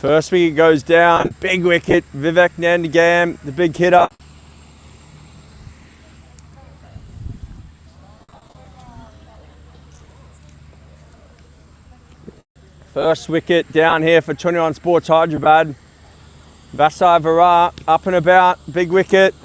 First wicket goes down, big wicket, Vivek Nandagam, the big hitter. First wicket down here for 21 Sports Hyderabad. Vasai Virar up and about, big wicket.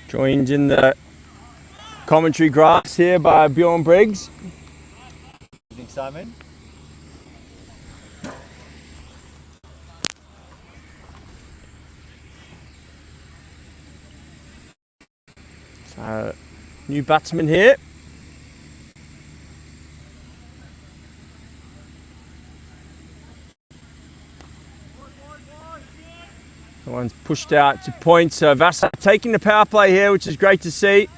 Joined in the commentary grass here by Bjorn Briggs. Good evening, Simon. So, new batsman here. The one's pushed out to point, so Vasai taking the power play here, which is great to see.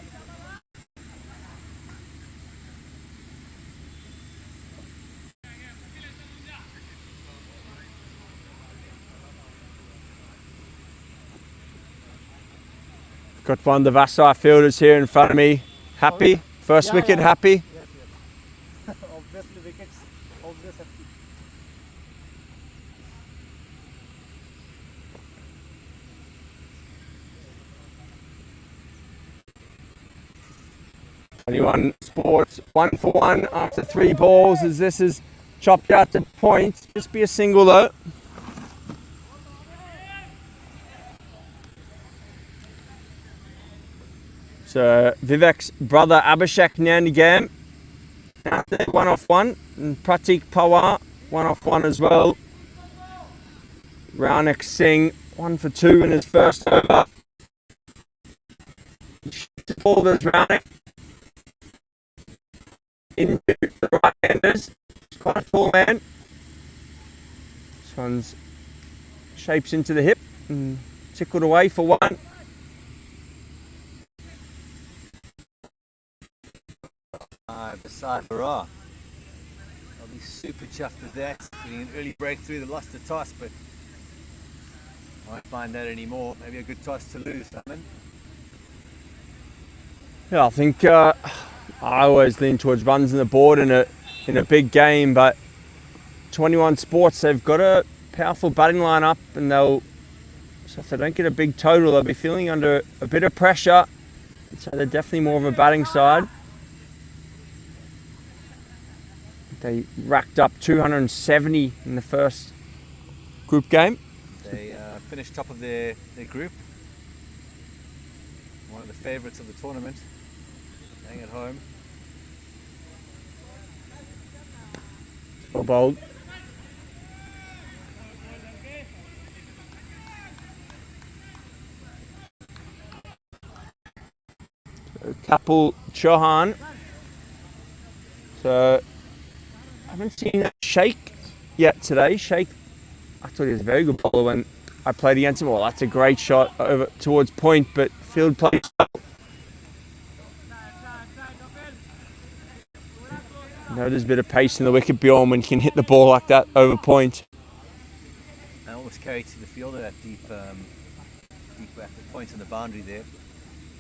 Got one of the Vasai fielders here in front of me. Happy? First wicket, happy? Yes. Obviously wickets, obviously. Anyone Sports 1 for 1 after 3 balls as this is chopped out to point. Just be a single though. So Vivek's brother Abhishek Nandagam out there 1 off 1, and Pratik Pawar 1 off 1 as well. Raunak Singh 1 for 2 in his first over. To ball there's Raunak into the right-handers. He's quite a tall man. This one's shapes into the hip and tickled away for 1. Vasai Virar. I'll be super chuffed with that. Getting an early breakthrough. They lost the toss, but I won't find that anymore. Maybe a good toss to lose, Simon. Yeah, I think I always lean towards runs on the board in a big game, but 21 Sports, they've got a powerful batting lineup, and so if they don't get a big total, they'll be feeling under a bit of pressure. So they're definitely more of a batting side. They racked up 270 in the first group game. They finished top of their group. One of the favourites of the tournament. Playing at home. Well bowled. So Kapil Chauhan. So I haven't seen that Sheikh yet today. Sheikh, I thought he was a very good bowler when I played against him. Well, that's a great shot over towards point, but field play. No, there's a bit of pace in the wicket, Bjorn, when you can hit the ball like that over point. I almost carried to the fielder that deep back, the point on the boundary there.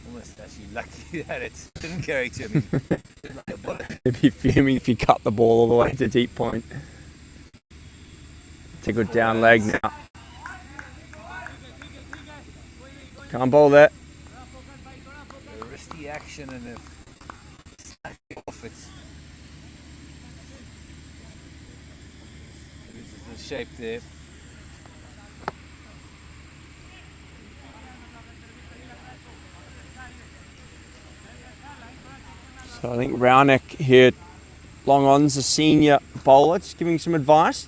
Almost actually lucky that it didn't carry to him. He'd be fuming if you cut the ball all the way to deep point. It's a good down leg now. Can't bowl that. A wristy action, and if snapping off, it loses the shape there. So I think Raunek here, long on's a senior bowler, just giving some advice.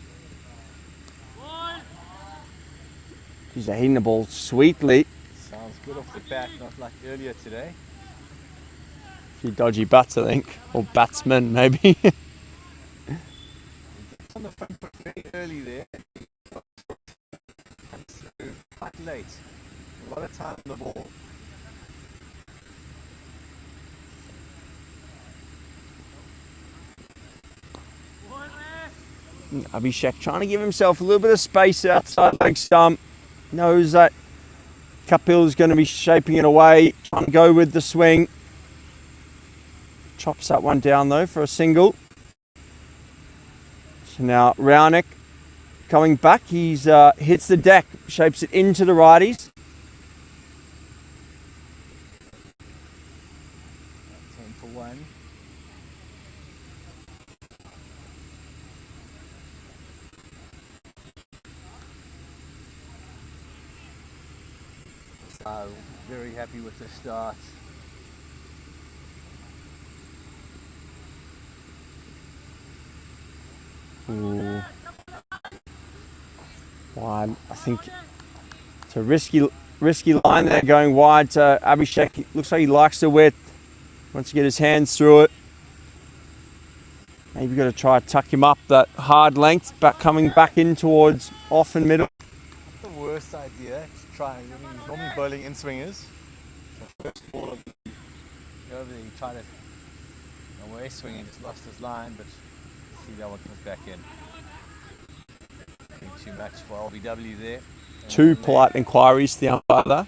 He's hitting the ball sweetly. Sounds good off the bat, not like earlier today. A few dodgy bats, I think, or batsmen maybe. On the front foot very early there. Quite late. A lot of time on the ball. Abhishek trying to give himself a little bit of space outside leg stump. Knows that Kapil's going to be shaping it away. Trying to go with the swing. Chops that one down though for a single. So now Raunek coming back. He's hits the deck, shapes it into the righties. 10 for 1. So very happy with the start. Ooh. Wide. I think it's a risky line there going wide to Abhishek. Looks like he likes the width. Wants to get his hands through it. Maybe got to try to tuck him up that hard length, but coming back in towards off and middle. The worst idea to try. I mean, he's normally bowling in swingers. So first ball of the over there, he tried to away swinging, just lost his line, but see that one comes back in. I think too much for LBW there. Two polite inquiries to the umpire there.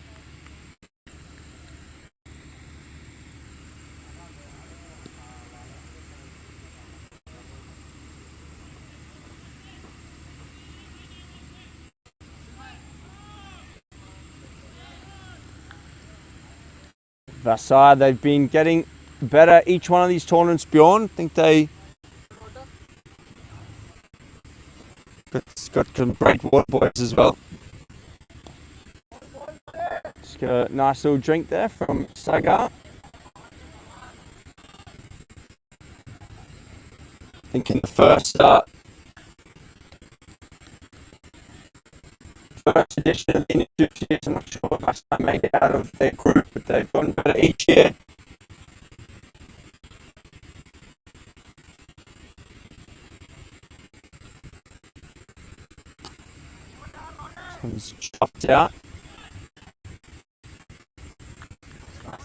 Vasai, they've been getting better each one of these tournaments, Bjorn. I think they got some great water boys as well. Just got a nice little drink there from Sagar. I think in the first edition of the Initiatives, I'm not sure if Vasai made it out of their group, but they've gotten better each year. One's chopped out.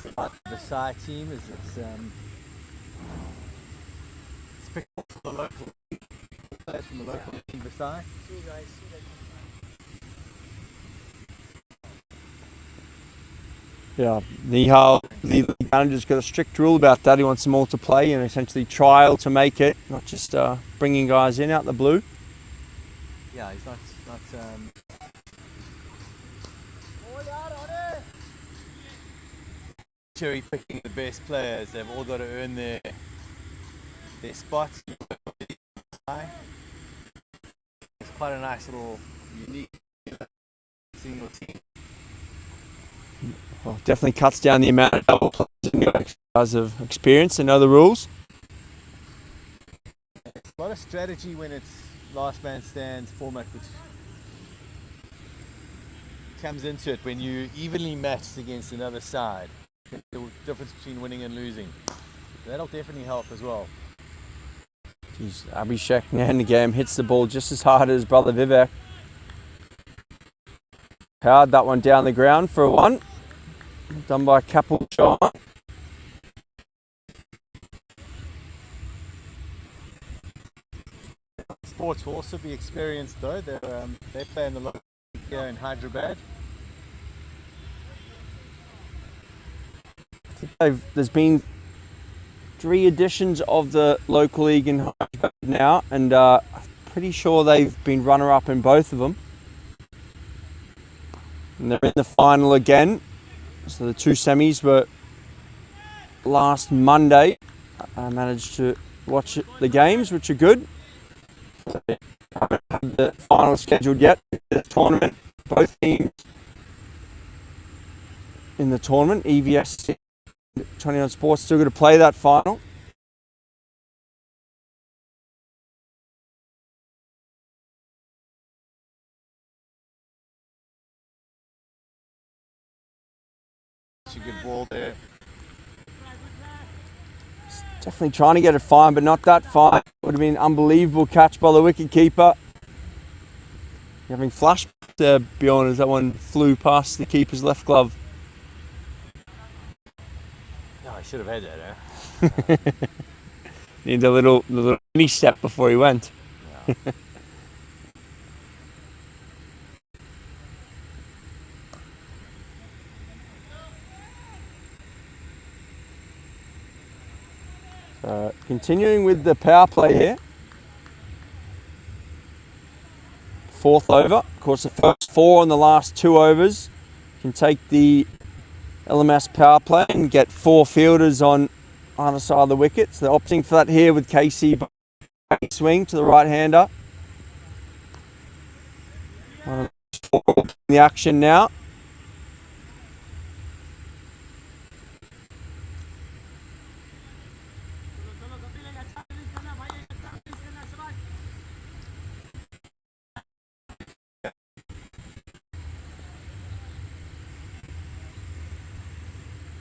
The Vasai team is it's picked up from the local players from the local team Vasai. Yeah, the manager's got a strict rule about that. He wants them all to play and essentially trial to make it, not just bringing guys in out the blue. Yeah, he's not cherry picking the best players. They've all got to earn their spots. It's quite a nice little unique single team. Well, definitely cuts down the amount of double players guys of experience and know the rules. It's a lot of strategy when it's last man stands format, which comes into it when you evenly matched against another side. The difference between winning and losing. That'll definitely help as well. Jeez, Abhishek now in the game hits the ball just as hard as brother Vivek. Powered that one down the ground for a one. Done by Kapil John. Sports will also be experienced though. They play in the local league here in Hyderabad. I think there's been 3 editions of the local league in Hyderabad now, and I'm pretty sure they've been runner-up in both of them. And they're in the final again. So the 2 semis were last Monday. I managed to watch the games, which are good. I haven't had the final scheduled yet. The tournament, both teams in the tournament, EVS 21 Sports still got to play that final. good ball there. Definitely trying to get it fine, but not that fine. Would have been an unbelievable catch by the wicket keeper. Having flash there, Bjorn, as that one flew past the keeper's left glove. No, I should have had that, eh? Needed a little mini step before he went. Continuing with the power play here. Fourth over. Of course, the first 4 on the last 2 overs can take the LMS power play and get 4 fielders on either side of the wicket. So they're opting for that here with Casey swing to the right-hander. The action now.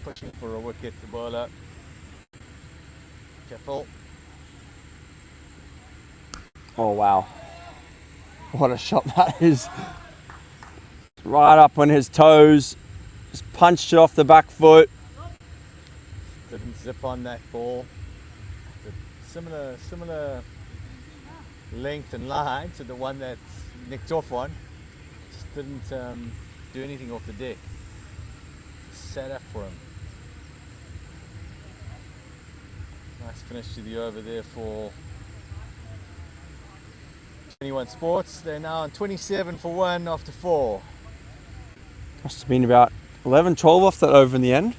Pushing for a wicket, the bowler. Careful. Oh, wow. What a shot that is. Right up on his toes. Just punched it off the back foot. Didn't zip on that ball. Similar length and line to the one that nicked off on. Just didn't do anything off the deck. Just sat up for him. Nice finish to the over there for 21 Sports. They're now on 27 for 1 after 4. Must have been about 11, 12 off that over in the end.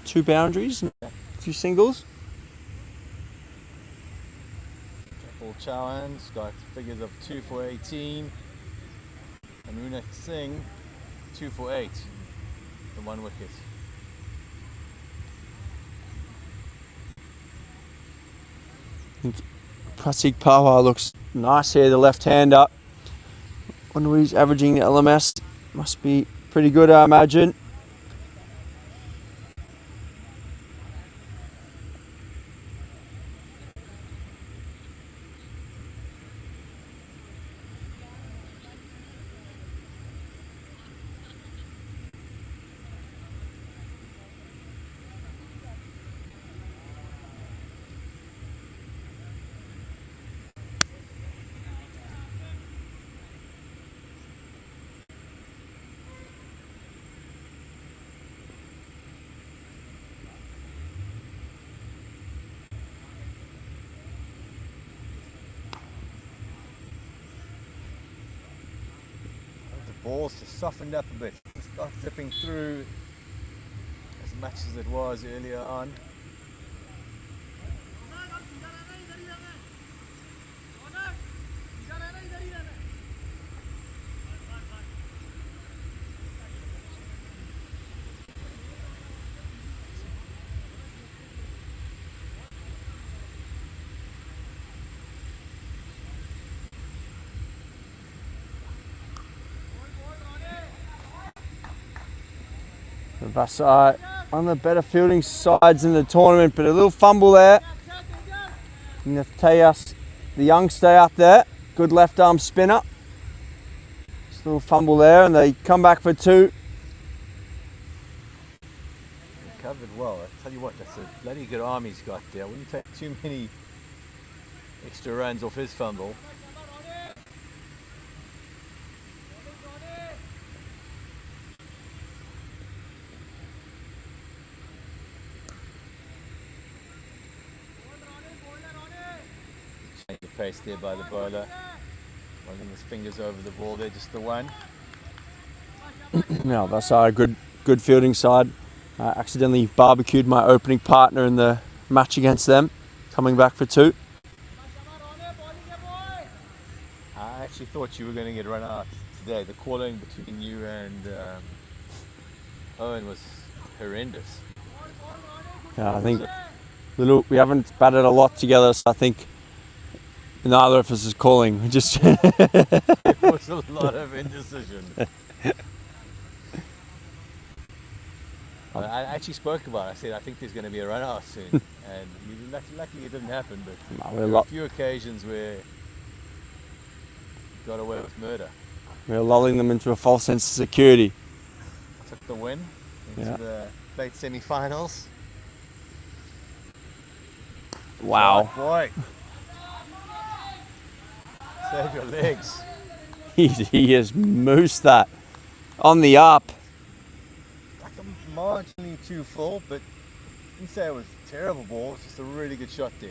2 boundaries and a few singles. Paul Chauhan's got figures of 2 for 18. And Runa Singh 2 for 8. The 1 wicket. Pratik Pawar looks nice here, the left-hander. Wonder what he's averaging the LMS. Must be pretty good, I imagine. Ball's just softened up a bit. It's not zipping through as much as it was earlier on. Vasai, one of the better fielding sides in the tournament, but a little fumble there. And Nathayas, the youngster out there, good left arm spinner. Just a little fumble there, and they come back for 2. Covered well. I tell you what, that's a bloody good arm he's got there. Wouldn't take too many extra runs off his fumble. Change the pace there by the bowler. Running his fingers over the ball there, just the one. Now that's a good fielding side. I accidentally barbecued my opening partner in the match against them, coming back for 2. I actually thought you were going to get run out today. The calling between you and Owen was horrendous. Yeah, I think we haven't batted a lot together, so I think neither of us is calling. We just There was a lot of indecision. I actually spoke about it. I said, I think there's going to be a run out soon. And luckily it didn't happen, but No, there were a few occasions where he got away with murder. we're lulling them into a false sense of security. Took the win into Yeah. the plate semi-finals. Wow. Shot, boy. Save your legs. He has moosed that on the up. Like a marginally too full, but I didn't say it was a terrible ball. It's just a really good shot there.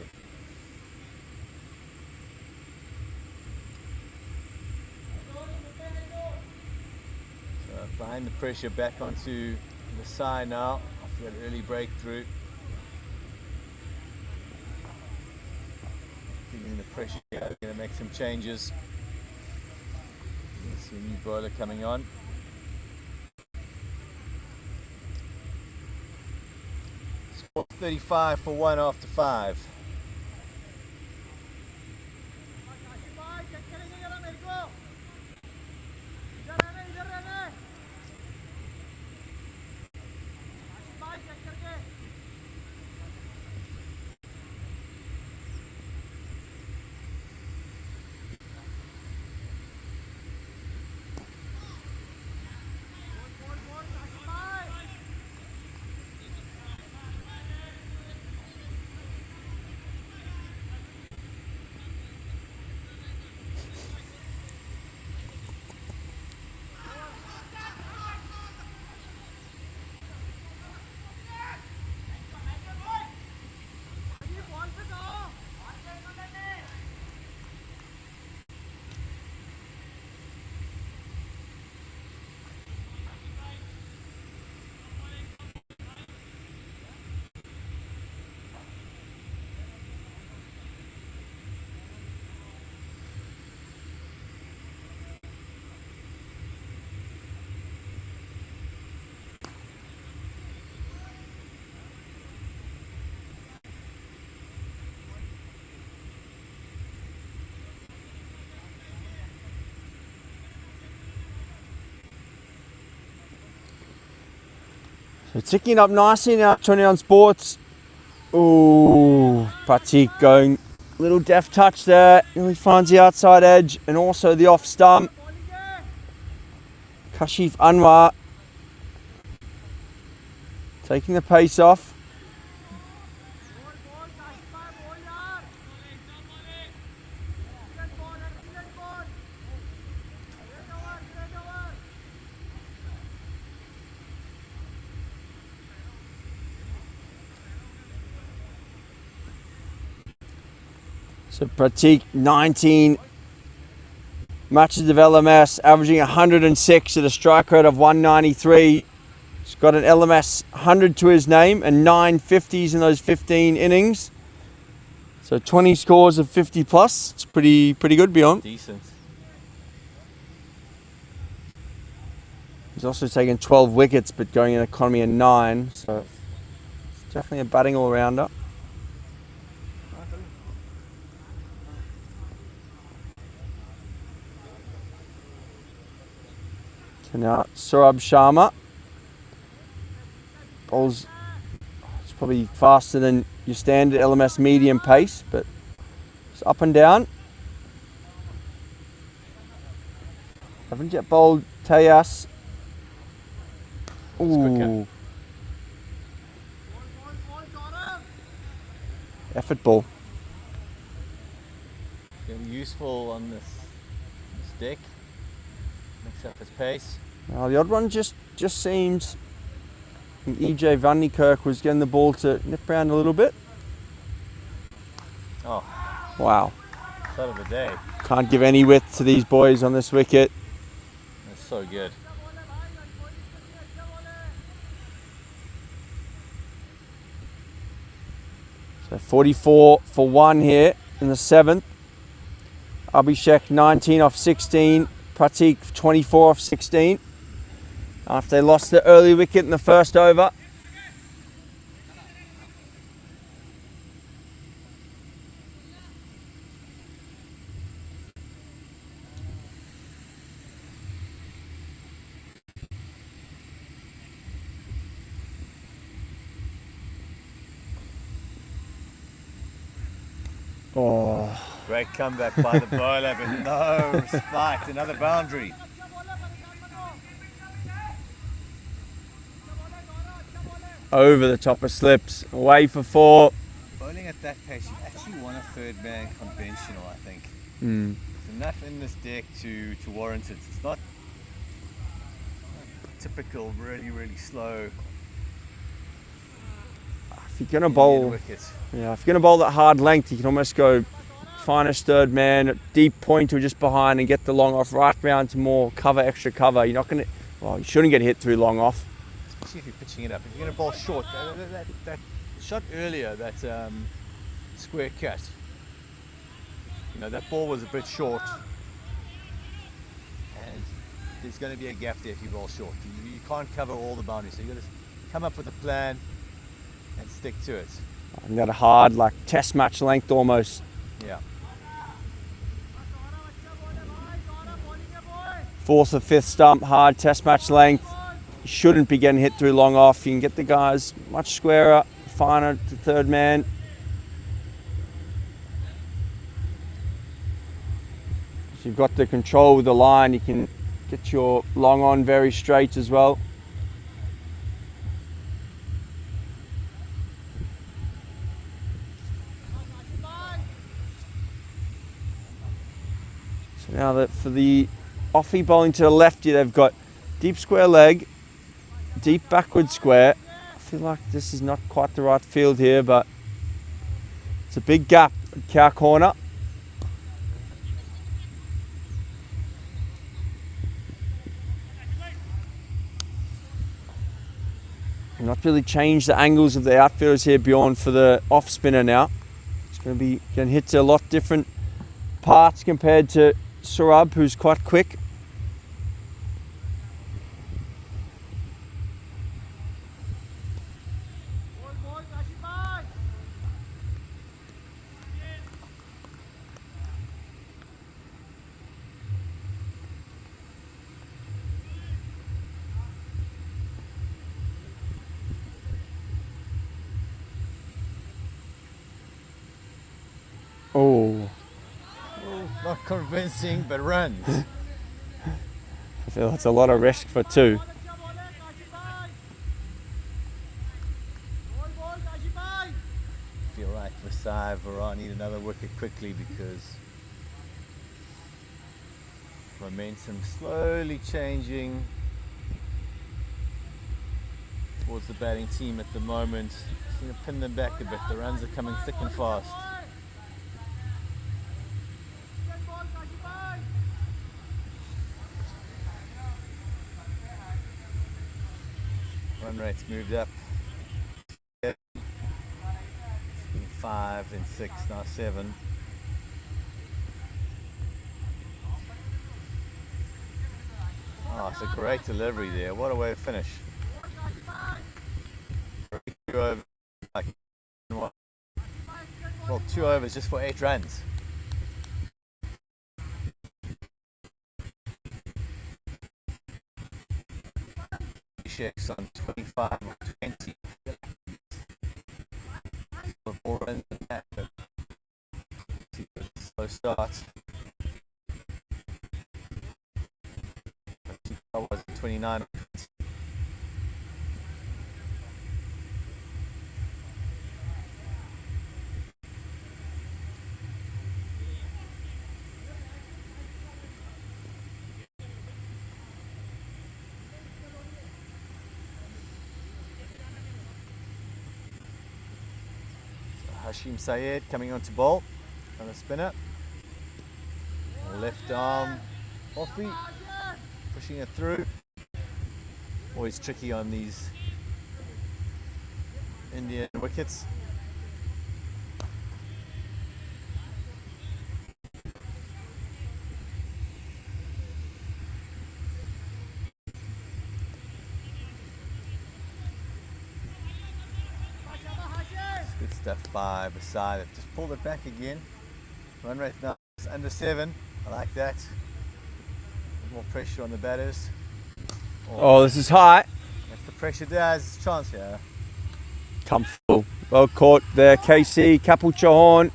So applying the pressure back onto the side now after that early breakthrough. Feeling the pressure here, going to make some changes. You see a new bowler coming on. Score 35 for 1 after 5. So ticking up nicely now, 21 Sports. Ooh, Pratik going little deft touch there. Nearly finds the outside edge and also the off stump. Kashif Anwar taking the pace off. So Pratik, 19 matches of LMS, averaging 106 at a strike rate of 193. He's got an LMS 100 to his name and 9 50s in those 15 innings. So 20 scores of 50 plus. It's pretty good, Bjorn. Decent. He's also taken 12 wickets, but going an economy of 9. So it's definitely a batting all-rounder. So now Saurabh Sharma. Bowls, it's probably faster than your standard LMS medium pace, but it's up and down. Haven't yet bowled Tayas. Ooh. Effort ball. Going to be useful on this deck. Mix up his pace. Now the odd one just seems EJ Van Niekerk was getting the ball to nip around a little bit. Oh, wow. shot of the day. Can't give any width to these boys on this wicket. That's so good. So 44 for 1 here in the 7th. Abhishek 19 off 16. Pratik 24 off 16. After they lost the early wicket in the first over. Oh, Great comeback by the bowler, but no respite. Another boundary. over the top of slips. Away for 4. Bowling at that pace, you actually want a third man conventional, I think. Mm. There's enough in this deck to warrant it. It's not typical, really slow. If you're gonna bowl, yeah, if you're gonna bowl that hard length, you can almost go finest third man, deep point or just behind, and get the long off right round to more cover, extra cover. You're not gonna, well, you shouldn't get hit through long off. Especially if you're pitching it up. If you're gonna bowl short, that shot earlier, that square cut. You know, that ball was a bit short, and there's going to be a gap there if you bowl short. You can't cover all the boundaries, so you got to come up with a plan and stick to it. And got a hard, like test match length almost. Yeah. 4th or 5th stump, hard test match length. You shouldn't be getting hit through long off. You can get the guys much squarer, finer to third man. If you've got the control with the line, you can get your long on very straight as well. So now that for the offie bowling to the lefty, they've got deep square leg, deep backward square. I feel like this is not quite the right field here, but it's a big gap at cow corner. Not really changed the angles of the outfielders here, Bjorn, for the off spinner now. It's going to be getting hit to a lot different parts compared to Saurabh, who's quite quick. Oh. Not convincing, but runs. I feel that's a lot of risk for 2. I feel like Vasai, Virar need another wicket quickly because momentum slowly changing towards the batting team at the moment. Just going to pin them back a bit. The runs are coming thick and fast. Run rates moved up. 5 and 6, now 7. Oh, it's a great delivery there. What a way to finish. 2 overs, well, 2 overs just for 8 runs. Shakes on 25 or 20. More runs than that, but slow start. I was 29. Hashim Sayed coming on to bowl on a spinner. Left arm offie, pushing it through. Always tricky on these Indian wickets. Good stuff by Vasai. They've just pulled it back again. Run rate now is under 7. I like that. More pressure on the batters. Oh, this is high. That's the pressure there. There's a chance here. Comfortable. Well caught there, KC. Kapil Chauhan.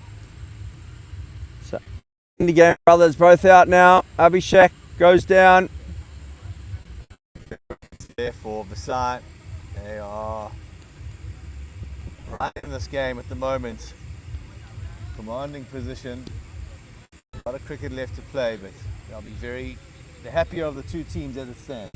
The game brothers both out now. Abhishek goes down. There for Vasai. They are right in this game at the moment. Commanding position. A lot of cricket left to play, but they'll be the happier of the two teams as it stands.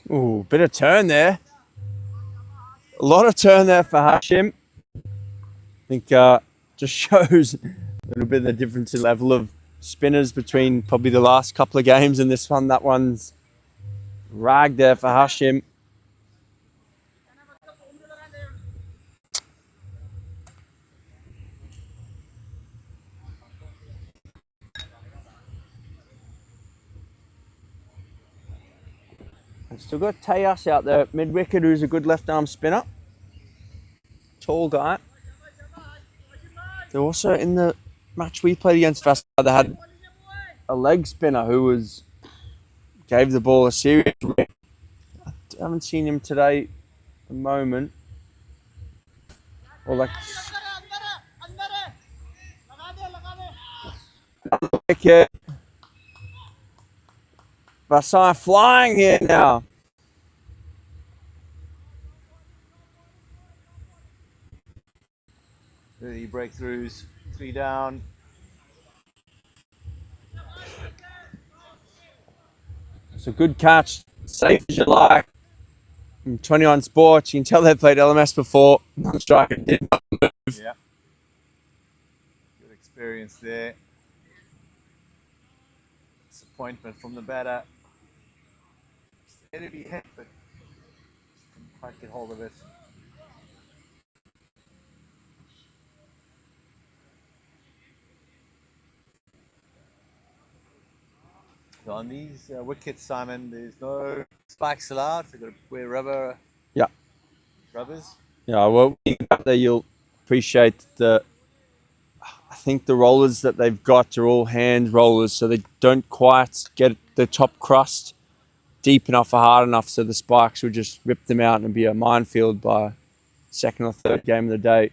Ooh, bit of turn there. A lot of turn there for Hashim. I think just shows a little bit of the difference in level of spinners between probably the last couple of games and this one. That one's rag there for Hashim. And still got Tayas out there at mid-wicket, who's a good left-arm spinner. Tall guy. They're also in the match we played against Vasai, they had a leg spinner who gave the ball a serious rip. I haven't seen him today at the moment. Or like wicket. Vasai flying here now. The breakthroughs, 3 down. It's a good catch, safe as you like. From 21 Sports, you can tell they've played LMS before. Non-striker did not move. Yeah. Good experience there. Disappointment from the batter. It'd be hit, but couldn't quite get hold of it. So on these wickets, Simon, there's no spikes allowed. So you've got to wear rubbers. Yeah, well, when you get up there, you'll appreciate I think the rollers that they've got are all hand rollers, so they don't quite get the top crust deep enough or hard enough, so the spikes will just rip them out and be a minefield by second or third game of the day.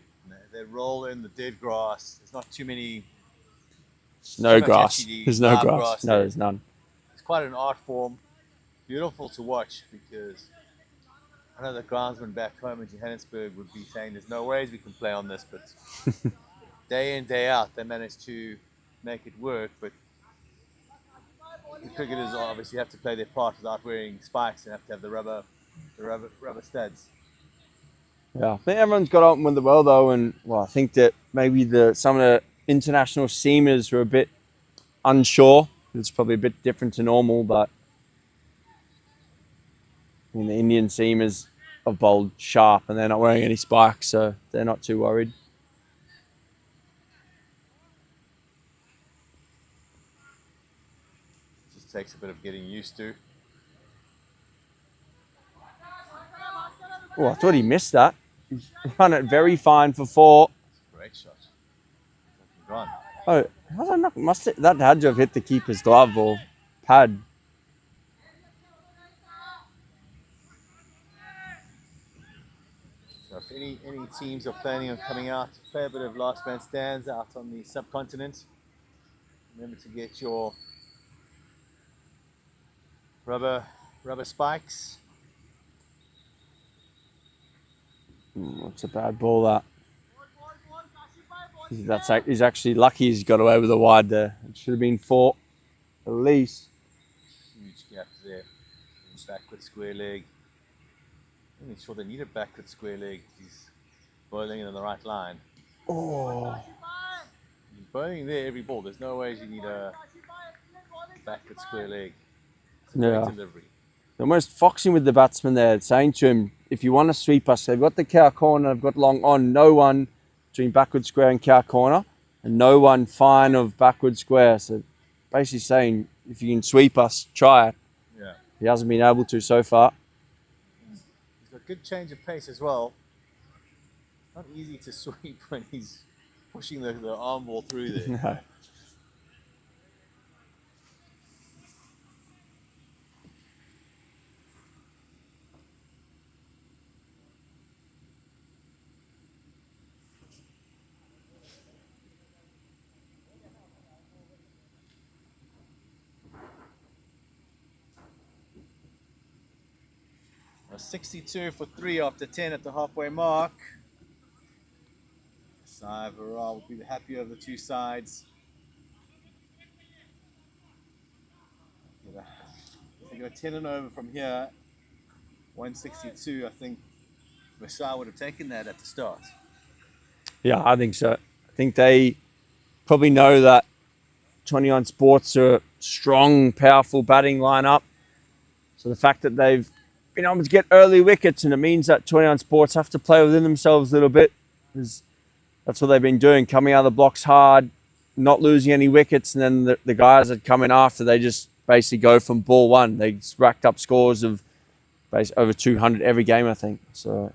They roll in the dead grass. There's not too many. No grass. There's no grass. No, there's none. It's quite an art form. Beautiful to watch because I know the groundsman back home in Johannesburg would be saying there's no ways we can play on this, but day in, day out, they manage to make it work. But the cricketers obviously have to play their part without wearing spikes and have to have the rubber studs. Yeah, I think everyone's got on with it well though, and well, I think that maybe some of the international seamers were a bit unsure. It's probably a bit different to normal, but I mean, the Indian seamers have bowled sharp and they're not wearing any spikes, so they're not too worried. takes a bit of getting used to. Oh, I thought he missed that. He's run it very fine for 4. Great shot. Gone. Oh, how did I not, that had to have hit the keeper's glove or pad. So if any teams are planning on coming out to play a bit of last man stands out on the subcontinent, remember to get your rubber spikes. What's a bad ball that? He's actually lucky he's got away with a wide there. It should have been 4 at least. Huge gap there. Backward square leg. I'm not sure they need a backward square leg. He's bowling it on the right line. Oh. He's bowling there every ball. There's no way you need a backward square leg. It's a great delivery. Almost foxing with the batsman there, saying to him, if you want to sweep us, they've got the cow corner, they've got long on, no one between backward square and cow corner, and no one fine of backward square. So basically saying, if you can sweep us, try it. Yeah. He hasn't been able to so far. He's got good change of pace as well. Not easy to sweep when he's pushing the arm ball through there. No. Now 62 for 3 after 10 at the halfway mark. Vasai, Virar will be the happier of the two sides. If they go 10 and over from here, 162, I think Vasai would have taken that at the start. Yeah, I think so. I think they probably know that 21 Sports are a strong, powerful batting lineup. So the fact that they've been able to get early wickets, and it means that 21 Sports have to play within themselves a little bit. That's what they've been doing, coming out of the blocks hard, not losing any wickets, and then the guys that come in after, they just basically go from ball one. They racked up scores of over 200 every game, I think. So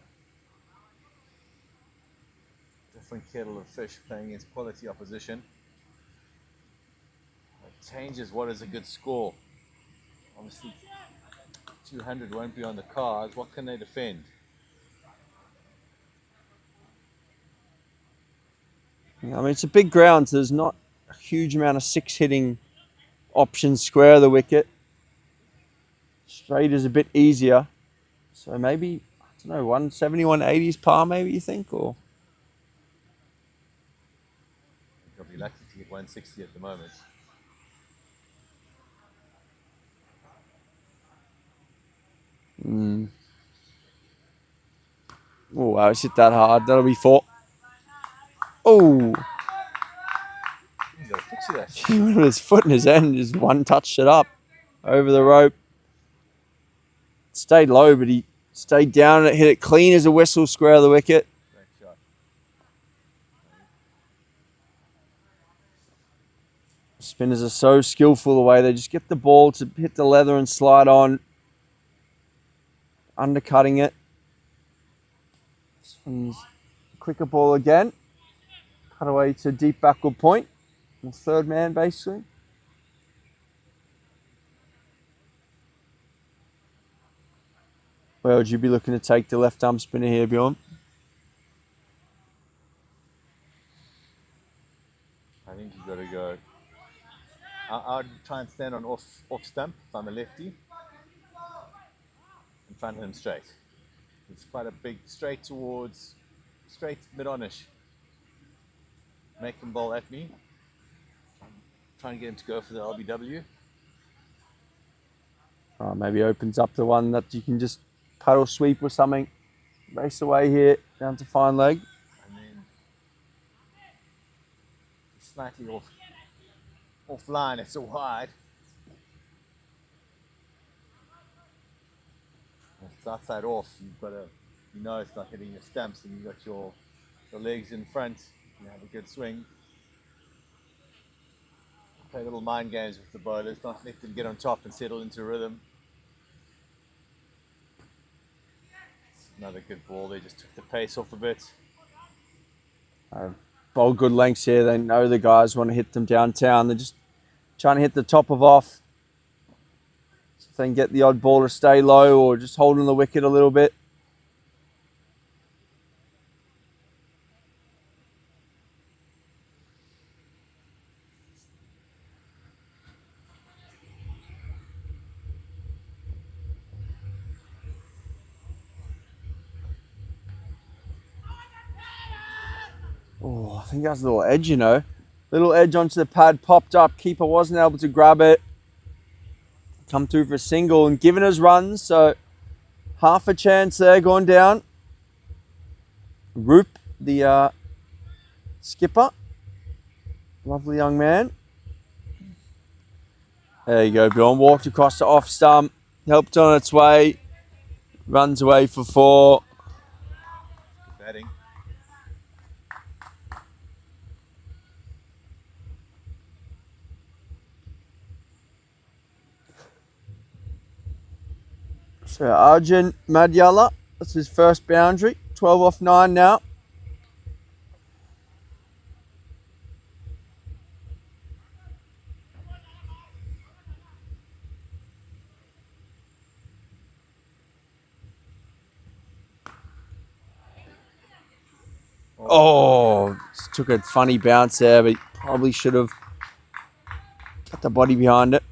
Different kettle of fish playing against quality opposition. It changes what is a good score. Obviously, 200 won't be on the cards. What can they defend? I mean, it's a big ground, so there's not a huge amount of 6 hitting options square of the wicket. Straight is a bit easier. So maybe, I don't know, 170, 180 is par maybe, you think? Or They'll be lucky to get 160 at the moment. Oh, wow, it's hit that hard. That'll be 4. Oh, He's got a fix of that. he went with his foot in his hand, just one touched it up over the rope. It stayed low, but he stayed down and it hit it clean as a whistle, square of the wicket. Great shot. Spinners are so skillful the way they just get the ball to hit the leather and slide on, undercutting it. This one's a quicker ball again. Cut away to deep backward point. The third man, basically. Where would you be looking to take the left arm spinner here, Bjorn? I think you've got to go. I'd try and stand on off stump if I'm a lefty and front him straight. It's quite a big straight mid-onish. Make him bowl at me. Try and get him to go for the LBW. Maybe opens up the one that you can just paddle sweep or something. Race away here, down to fine leg. And then slightly offline, it's a wide. If it's outside off, you've got to, it's not hitting your stumps, and you've got your legs in front. You have a good swing. Play little mind games with the bowlers, not let them get on top and settle into rhythm. Another good ball. They just took the pace off a bit. Bowled good lengths here. They know the guys want to hit them downtown. They're just trying to hit the top of off. So if they can get the odd ball to stay low or just holding the wicket a little bit. Oh, I think that's a little edge, you know. Little edge onto the pad, popped up. Keeper wasn't able to grab it. Come through for a single and giving us runs. So half a chance there going down. Roop, the skipper. Lovely young man. There you go, Bjorn. Walked across the off stump. Helped on its way. Runs away for 4. Batting. So Arjun Madhyala, that's his first boundary. 12 off 9 now. Oh, took a funny bounce there, but probably should have got the body behind it.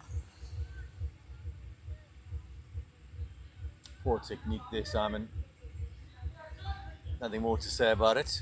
Poor technique there, Simon. Nothing more to say about it.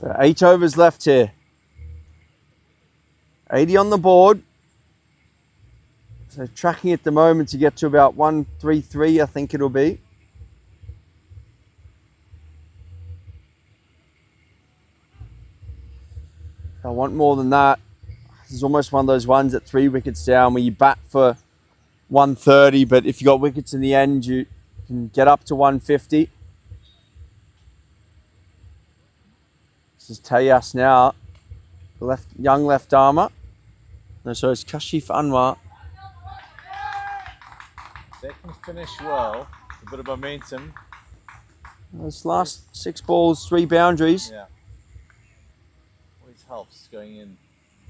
So 8 overs left here. 80 on the board. So tracking at the moment to get to about 133, I think it'll be. I want more than that. This is almost one of those ones at 3 wickets down where you bat for 130, but if you got wickets in the end, you can get up to 150. This is Tayas now, the young left armour. No, sorry, it's Kashif Anwar. Second finish well, a bit of momentum. This last 6 balls, 3 boundaries. Yeah. Always helps going in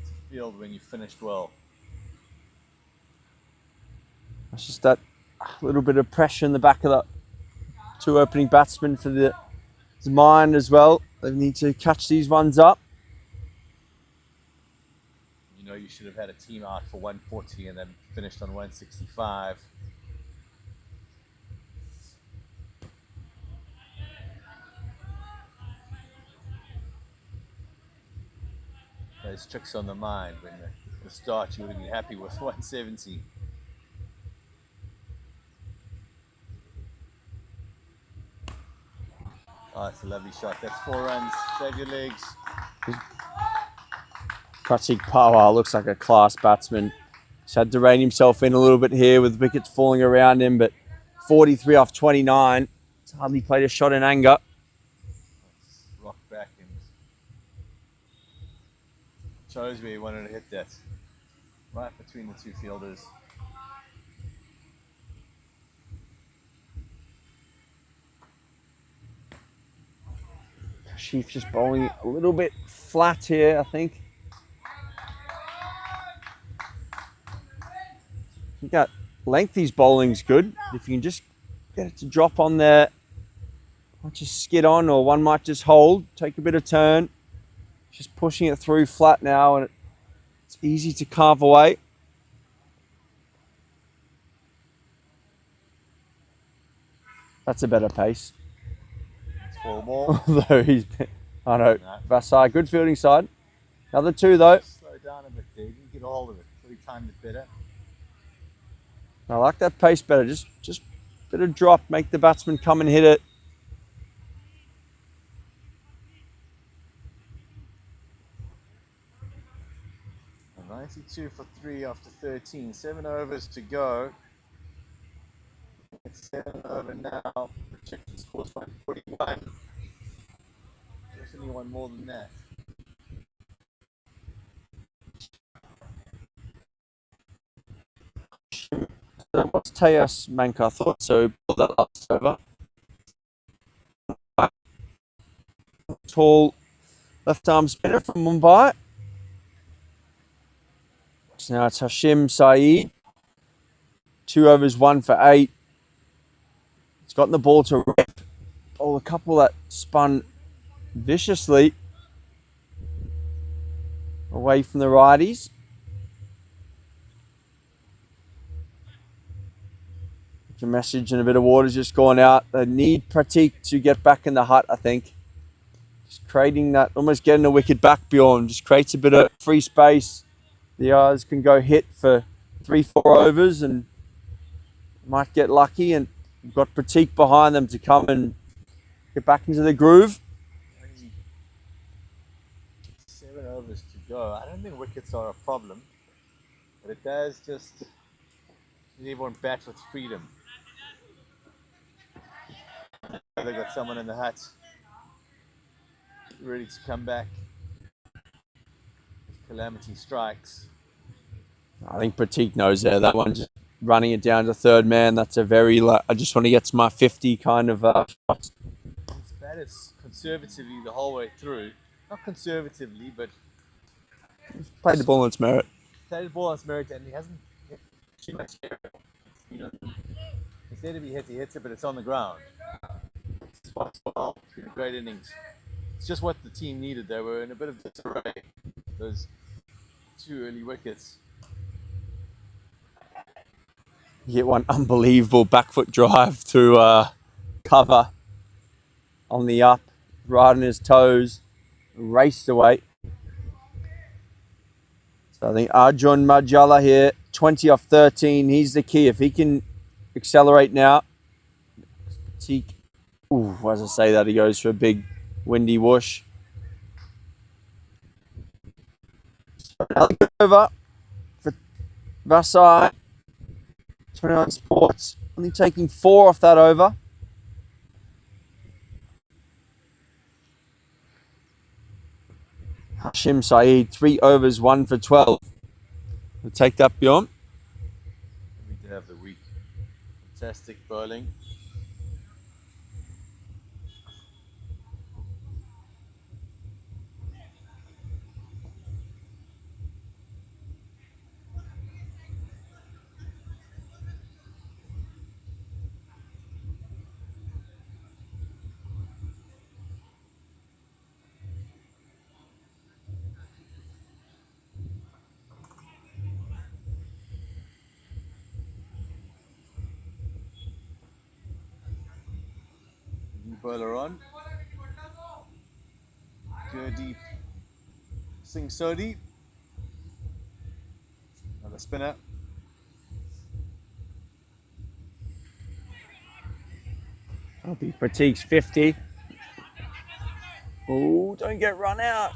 to field when you finished well. It's just that little bit of pressure in the back of the 2 opening batsmen for the mind as well. They need to catch these ones up. You know you should have had a team out for 140 and then finished on 165. Those tricks on the mind. When the start you would have been happy with 170. Oh, it's a lovely shot. That's 4 runs. Save your legs. Pratik Pawar looks like a class batsman. He's had to rein himself in a little bit here with wickets falling around him, but 43 off 29. He's hardly played a shot in anger. Rock back and chose where he wanted to hit that. Right between the 2 fielders. Kashif just bowling a little bit flat here, I think. I think that lengthy's bowling's good. If you can just get it to drop on there, might just skid on, or one might just hold, take a bit of turn. Just pushing it through flat now, and it's easy to carve away. That's a better pace. It's 4 more. Although I know, No. Vasai, good fielding side. Another 2 though. Slow down a bit there. You get a hold of it. So he timed it better. I like that pace better. Just a bit of drop, make the batsman come and hit it. A 92 for 3 after 13. 7 overs to go. It's 7 over now. Projected score's 141. Definitely one more than that. So what's Tejas Manka thought? So he pulled that last over. Tall left arm spinner from Mumbai. So now it's Hashim Saeed. 2 overs, 1 for 8. He's gotten the ball to rip. Oh, a couple that spun viciously away from the righties. A message and a bit of water's just gone out. They need Pratik to get back in the hut, I think. Just creating that, almost getting the wicket back beyond. Just creates a bit of free space. The others can go hit for 3-4 overs and might get lucky. And we've got Pratik behind them to come and get back into the groove. 7 overs to go. I don't think wickets are a problem, but it does just need everyone bat with freedom. They've got someone in the hut ready to come back if calamity strikes. I think Pratik knows there. That one's running it down to third man. That's a very, I just want to get to my 50 kind of shot. He's batted conservatively the whole way through. Not conservatively, but He's played the ball on its merit. played the ball on its merit, and he hasn't hit too much air. You know, it's there to be hit, he hits it, but it's on the ground. It's well, great innings. It's just what the team needed. They were in a bit of disarray. Those 2 early wickets. You get one unbelievable back foot drive through cover on the up, right on his toes, raced away. So I think Arjun Majala here, 20 off 13. He's the key. If he can accelerate now, ooh, as I say that, he goes for a big windy whoosh. So another good over for Vasai. 29 Sports, only taking 4 off that over. Hashim Saeed, 3 overs, 1 for 12. We'll take that beyond. We did have the week. Fantastic bowling. New bowler on. Gurdeep Singh Sodhi. Another spinner. That'll be Pratik's 50. Oh, don't get run out.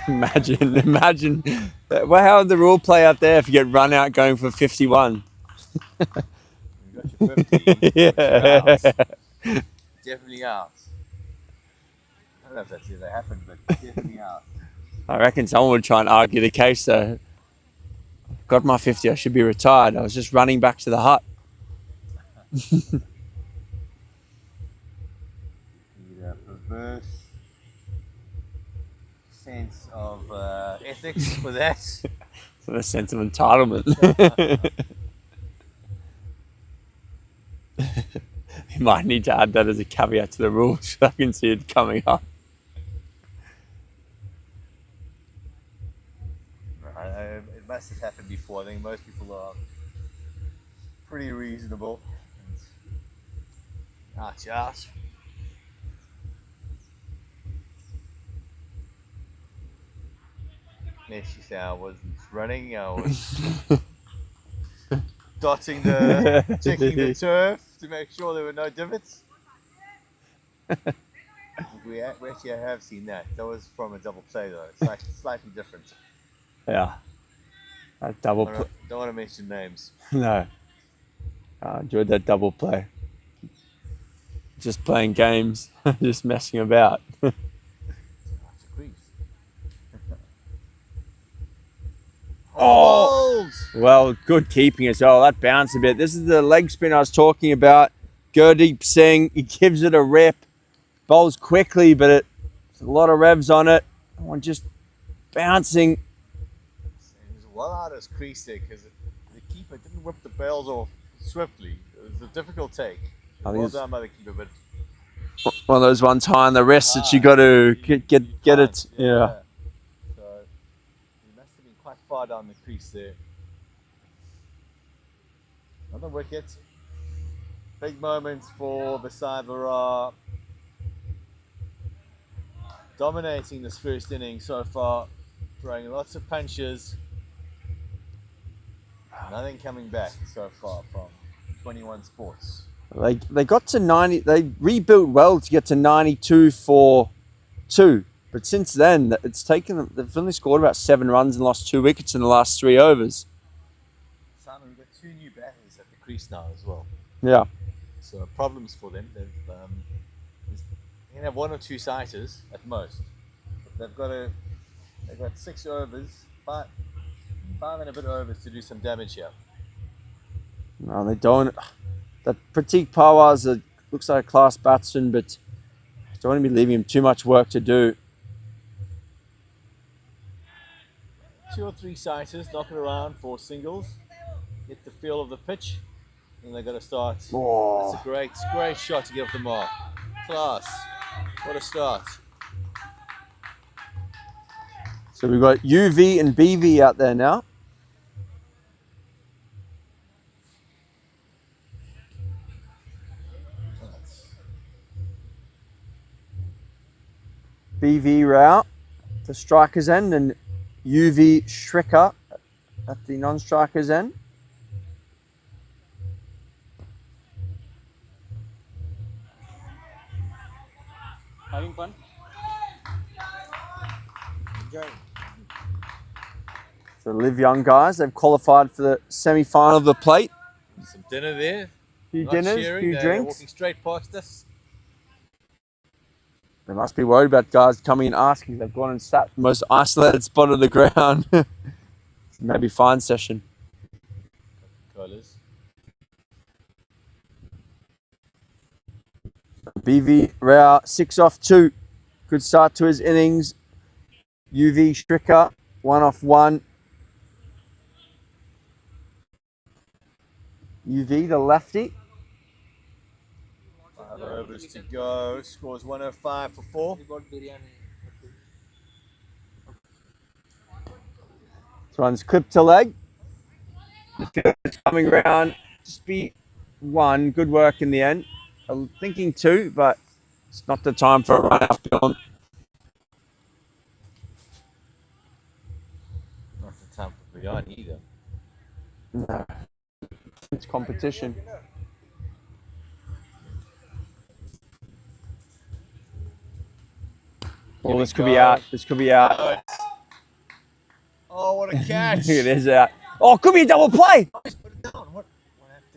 imagine. Well, how would the rule play out there if you get run out going for 51? You got your 50. Yeah. Definitely out. I don't know if that's ever happened, but definitely out. I reckon someone would try and argue the case though. Got my 50, I should be retired. I was just running back to the hut. Need a perverse sense of ethics for that. A sense of entitlement. You might need to add that as a caveat to the rules so I can see it coming up. before. I think most people are pretty reasonable. Ouch, ouch. Let's just say I wasn't running, I was checking the turf to make sure there were no divots. We actually have seen that. That was from a double play though. It's like slightly different. Yeah. That double play. Don't want to mention names. No. I enjoyed that double play. Just playing games, just messing about. Oh! Well, good keeping as well. That bounced a bit. This is the leg spin I was talking about. Gurdeep Singh, he gives it a rip. Bowls quickly, but it's a lot of revs on it. One just bouncing. It was well out of his crease there because the keeper didn't whip the bails off swiftly. It was a difficult take. Well done by the keeper, but one of those ones high on the wrist that you got to get it. Yeah. So he must have been quite far down the crease there. Another wicket. Big moments for Vasai Virar. Dominating this first inning so far, throwing lots of punches. Nothing coming back so far from 21 Sports. They got to 90. They rebuilt well to get to 92 for 2, but since then it's taken them. They've only scored about 7 runs and lost 2 wickets in the last 3 overs. Simon, we've got 2 new batters at the crease now as well. Yeah. So problems for them. They can have 1 or 2 sighters at most. They've got 6 overs, 5 and a bit overs to do some damage here. No, they don't. That Pratik Pawar looks like a class batsman, but don't want to be leaving him too much work to do. 2 or 3 sighters, knock it around for singles, get the feel of the pitch, and they've got to start. Oh. That's a great shot to get off the mark. Class. What a start. So we've got UV and BV out there now. BV Rao, the striker's end, and UV Shriker at the non-striker's end. Having fun? Enjoying. So Live Young guys, they've qualified for the semi-final of the plate. Some dinner there. Few dinners, few drinks. They're walking straight past us. They must be worried about guys coming and asking. They've gone and sat the most isolated spot of the ground. Maybe fine session. Colors. BV Rao, 6 off 2. Good start to his innings. UV Stricker, 1 off 1. UV, the lefty. 5 overs to go. Scores 105 for 4. This one's clipped to leg. The field is coming around. Just be 1. Good work in the end. I'm thinking 2, but it's not the time for a run out beyond. Not the time for beyond either. No. It's competition. Oh, this could be out. This could be out. Oh, what a catch! It is out. Oh, could be a double play. Put it down. What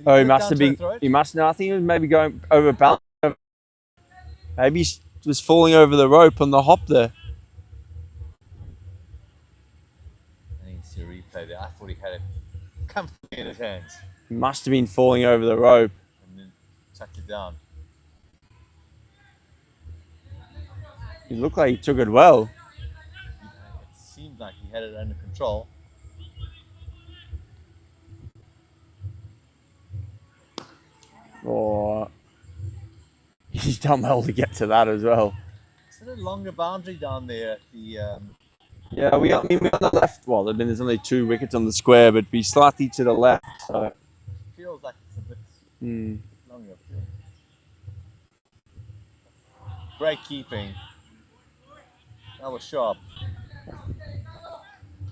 Oh, he must have been. He must know. I think he was maybe going over balance. Maybe he was falling over the rope on the hop there. I need to see a replay there. I thought he had it comfortably in his hands. He must have been falling over the rope. And then tucked it down. He looked like he took it well. It seemed like he had it under control. Oh, he's done well to get to that as well. Is it a longer boundary down there at the Yeah, I mean, we're on the left. Well, I mean, there's only 2 wickets on the square, but be slightly to the left. So. Feels like it's a bit Hmm. long up there. Great keeping. That was sharp.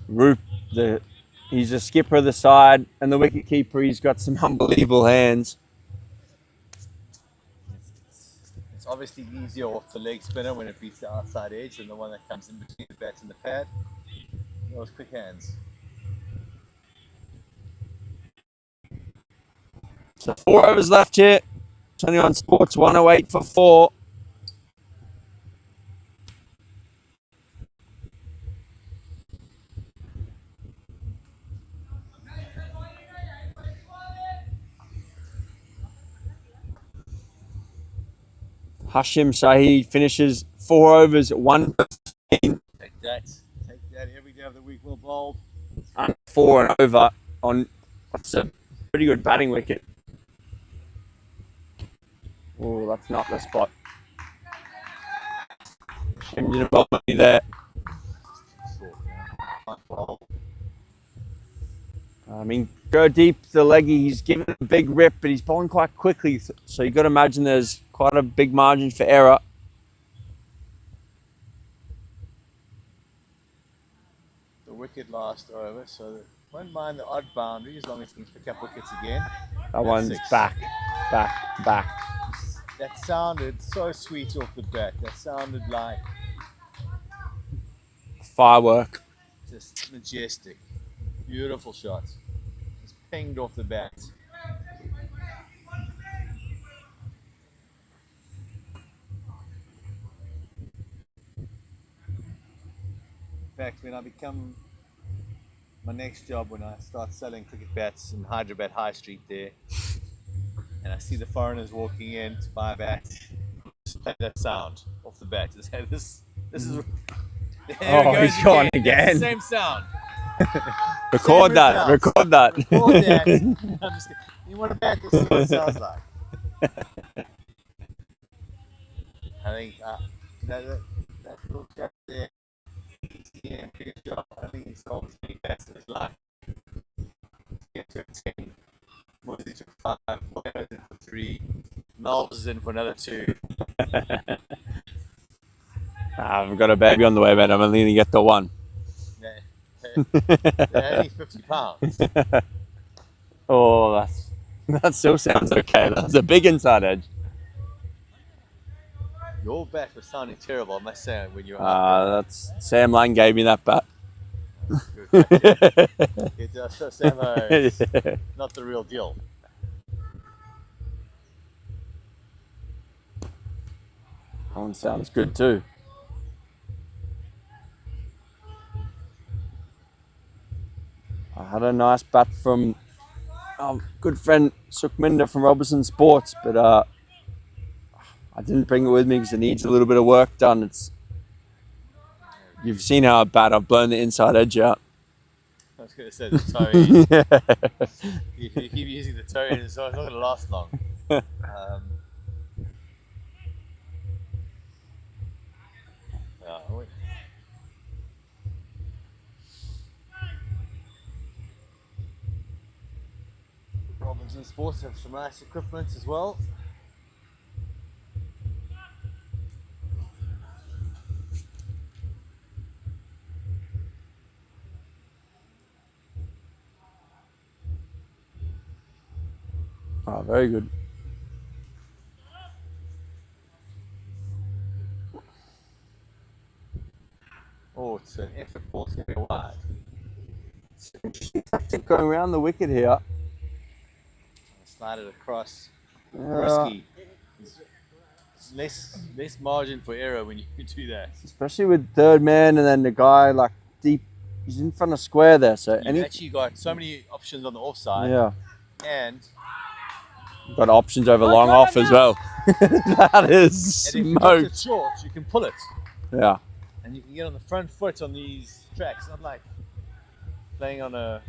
Roop, he's the skipper of the side, and the wicket keeper. He's got some unbelievable hands. It's obviously easier off the leg spinner when it beats the outside edge than the one that comes in between the bat and the pad. Those quick hands. So 4 overs left here. 21 Sports 108 for 4. Hashim Shahi finishes 4 overs at 115. Take that every day of the week. Well bowled. 4 and over on what's a pretty good batting wicket. Oh, that's not the spot. Hashim didn't bowl me there. I mean, go deep the leggy. He's given it a big rip, but he's bowling quite quickly. So you've got to imagine there's quite a big margin for error. The wicket last over, so won't mind the odd boundary as long as he can pick up wickets again. That one's 6. back. That sounded so sweet off the bat. That sounded like Firework. just majestic. Beautiful shot. Just pinged off the bat. In fact, when I become my next job, when I start selling cricket bats in Hyderabad High Street there, and I see the foreigners walking in to buy a bat, just play that sound off the bat. Just say this is. There Oh, it goes he's gone That's again. the same sound. Record Same that. results. Record that. Record that. I'm just kidding. You want a bat? This is what it sounds like. I think that little chap there, yeah, big job. I think he's sold 3 bats in his life. He took 10. Mosey took 5. Volcanoes in for 3. Knowles is in for another 2. I've got a baby on the way, man. I'm only going to get the 1. They're only £50. Oh, that still sounds okay. That's a big inside edge. Your bat was sounding terrible, I must say, when you were out That's Sam Lang gave me that bat. there. Good. It does show Sam is not the real deal. That one sounds good too. I had a nice bat from our good friend Sukhminder from Robertson Sports, but I didn't bring it with me because it needs a little bit of work done. You've seen how bad I've blown the inside edge out. I was going to say the toe. If you keep using the toe, it's not going to last long. Robinson Sports have some nice equipment as well. Oh, very good. Oh, it's an effort ball to go wide. Tactic going around the wicket here. Slide it across. Risky. There's less margin for error when you do that. Especially with third man and then the guy like deep. He's in front of square there, so You've actually got so many options on the offside. Yeah. And you've got options over long off as well. That is and if you drop it smoked. short, you can pull it. Yeah. And you can get on the front foot on these tracks, not like playing on a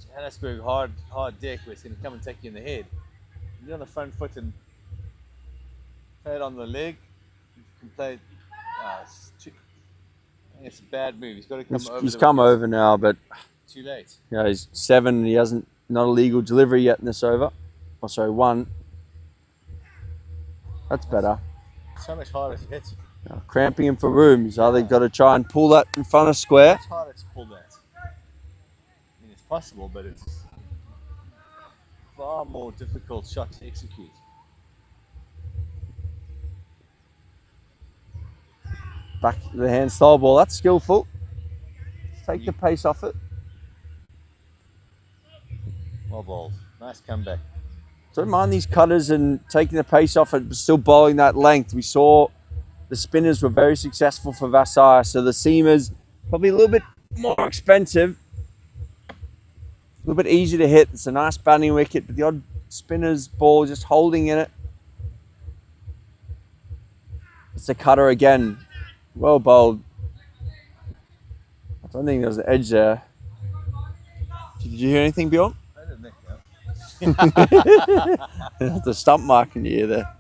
Johannesburg hard deck where it's going to come and take you in the head. You get on the front foot and play it on the leg. You can play it It's a bad move. He's got to come over. He's come over now, but too late. yeah, he's 7 and he hasn't not a legal delivery yet in this over. Oh, sorry, 1. That's better. So much harder to hit. Cramping him for room. He's either got to try and pull that in front of square. It's harder to pull that. I mean, it's possible, but it's far more difficult shot to execute. Back to the hand style ball. That's skillful. Take the pace off it. Well bowled. Nice comeback. Don't mind these cutters and taking the pace off it, but still bowling that length. We saw the spinners were very successful for Vasai, so the seamers probably a little bit more expensive. A little bit easier to hit. It's a nice batting wicket, but the odd spinner's ball just holding in it. It's a cutter again. Well bowled. I don't think there was an edge there. Did you hear anything, Bjorn? I didn't think so. The stump mark in your ear there.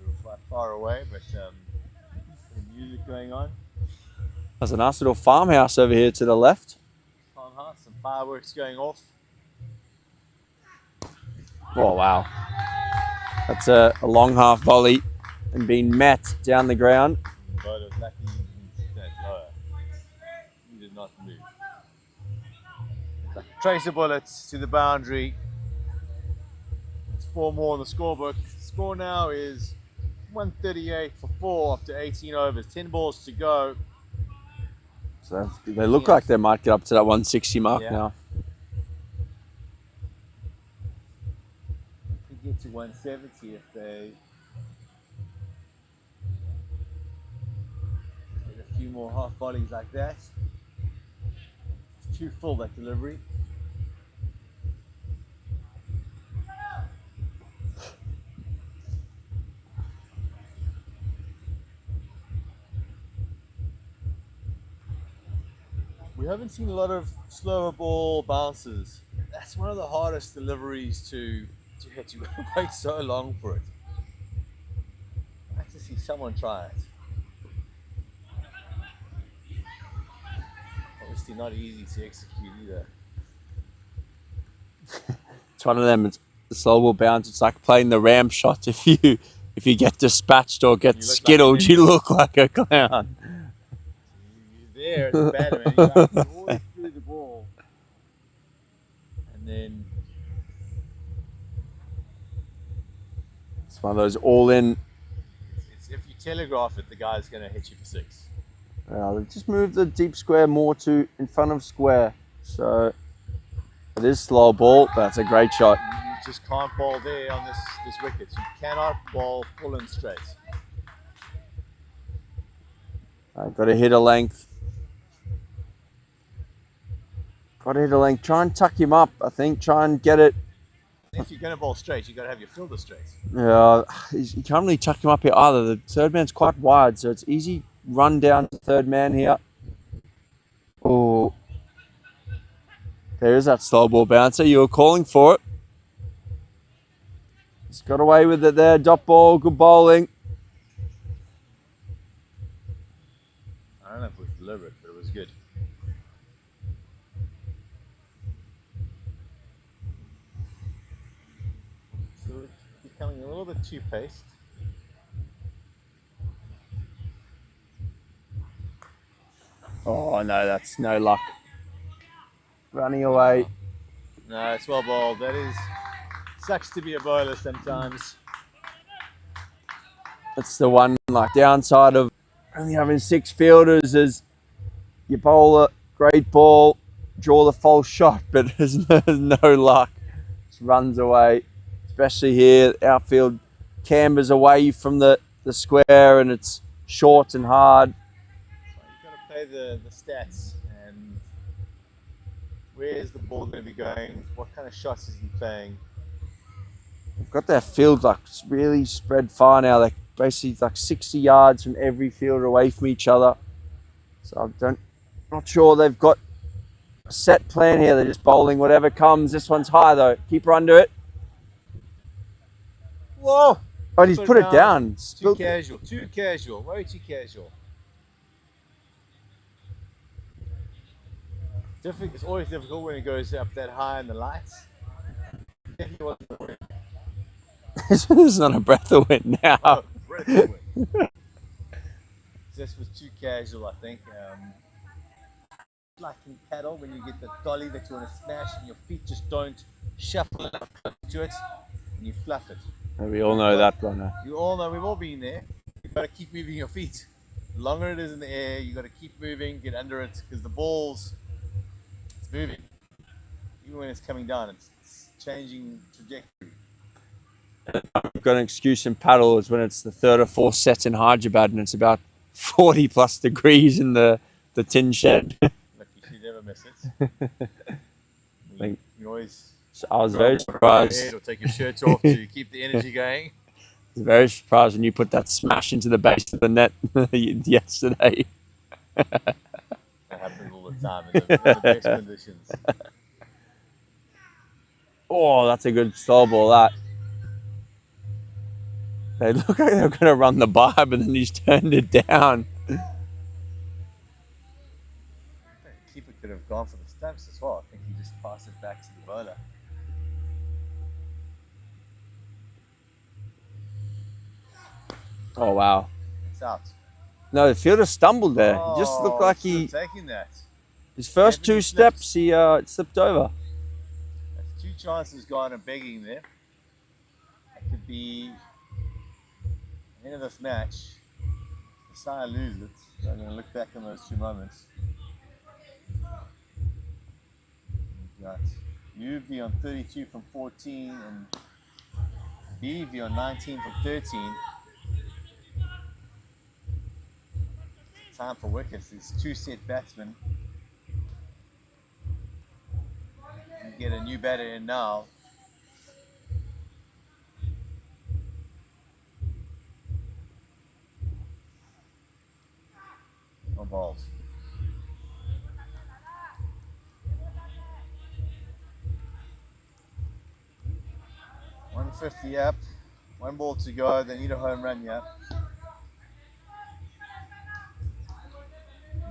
We were quite far away, but the music going on. There's a nice little farmhouse over here to the left. Farmhouse, some fireworks going off. Oh, wow. That's a long half volley and being met down the ground. But it was lucky he hit that lower. He did not move. Tracer bullets to the boundary. It's 4 more on the scorebook. Score now is 138 for 4 after 18 overs. 10 balls to go. So they look like they might get up to that 160 mark now. Could get to 170 if they get a few more half volleys like that. It's too full, that delivery. We haven't seen a lot of slower ball bounces. That's one of the hardest deliveries to hit. You wait so long for it. I'd like to see someone try it. Obviously not easy to execute either. It's one of them. It's the slow ball bounce. It's like playing the ram shot. If you get dispatched or get skittled, you look like a clown. There, it's a batter, man. You always threw the ball, and then it's one of those all-in. It's if you telegraph it, the guy's going to hit you for 6. They just move the deep square more to in front of square, so it is slow ball, but it's a great shot. You just can't bowl there on this wicket. You cannot bowl full and straight. I've got to hit a length. Got to hit a length. Try and tuck him up, I think. Try and get it. If you're going to bowl straight, you've got to have your fielder straight. Yeah, you can't really tuck him up here either. The third man's quite wide, so it's easy run down to third man here. Oh, there is that slow ball bouncer. You were calling for it. He's got away with it there. Dot ball, good bowling. I don't know if it was deliberate, but it was good. So it's becoming a little bit too paced. Oh no, that's no luck. Running away. No, it's well bowled. That is, sucks to be a bowler sometimes. That's the one like downside of only having 6 fielders is you bowl a great ball, draw the false shot, but there's no luck. Just runs away. Especially here, outfield cambers away from the square and it's short and hard. You've got to play the stats and where is the ball going to be going? What kind of shots is he playing? They've got their field like really spread far now. They're basically like 60 yards from every fielder away from each other. So not sure they've got a set plan here. They're just bowling whatever comes. This one's high though. Keep her under it. Whoa! Oh, he's put it down. Too casual. Too casual. Way too casual. It's always difficult when it goes up that high in the lights. Definitely wasn't the wind. There's not a breath of wind now. Oh, breath of wind. This was too casual, I think. Like in paddle, when you get the dolly that you want to smash and your feet just don't shuffle enough to it, and you fluff it. We all know that one. You all know, we've all been there. You've got to keep moving your feet. The longer it is in the air, you've got to keep moving, get under it, because the ball's it's moving. Even when it's coming down, it's changing trajectory. I've got an excuse in paddle is when it's the third or fourth set in Hyderabad and it's about 40 plus degrees in the tin shed. Look, you should never miss it. You always So I was very surprised. or take your shirt off to keep the energy going. I was very surprised when you put that smash into the base of the net yesterday. That happens all the time in the best conditions. Oh, that's a good stall ball, that. They look like they were going to run the bar, but then he's turned it down. The keeper could have gone for the stumps as well. I think he just passed it back to the bowler. Oh, wow. It's out. No, the fielder stumbled there. He just looked like he... taking that. His first two steps, he slipped over. That's two chances gone and begging there. That could be the end of this match. Vasai lose it. I'm going to look back on those 2 moments. Got UV on 32 from 14 and BV on 19 from 13. Time for wickets. These 2-set batsmen. You get a new batter in now. No balls. 150 up. 1 ball to go. They need a home run here.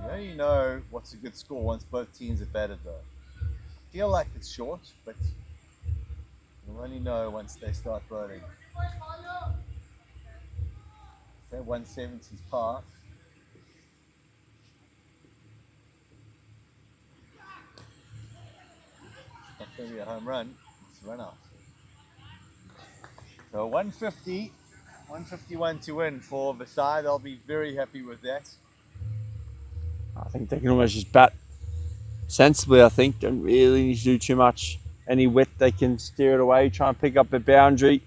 You only know what's a good score once both teams have batted though. Feel like it's short, but you'll only know once they start bowling. Say 170's par. Not going to be a home run. It's a run out. So 150, 151 to win for Vasai. They'll be very happy with that. I think they can almost just bat sensibly, I think. Don't really need to do too much. Any width, they can steer it away, try and pick up a boundary.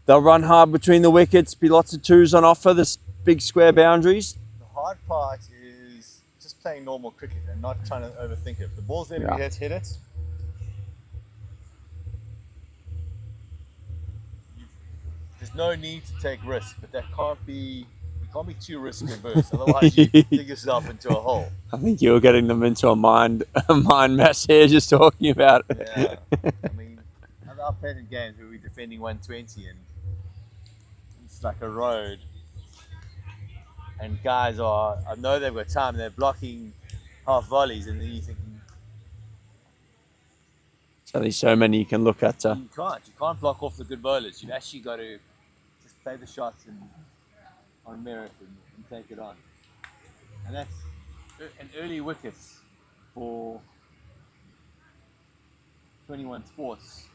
They'll run hard between the wickets, be lots of twos on offer, this big square boundaries. The hard part is just playing normal cricket and not trying to overthink it. If the ball's there to be hit it. There's no need to take risks, but that can't be too risk averse. Otherwise, you dig yourself into a hole. I think you're getting them into a mind mess here just talking about it. Yeah, I mean, I've played in games where we're defending 120 and it's like a road, and guys I know they've got time. They're blocking half volleys, and then you're thinking, there's only so many you can look at. You can't block off the good bowlers. You've actually got to just play the shots on merit and take it on. And that's an early wickets for 21 Sports.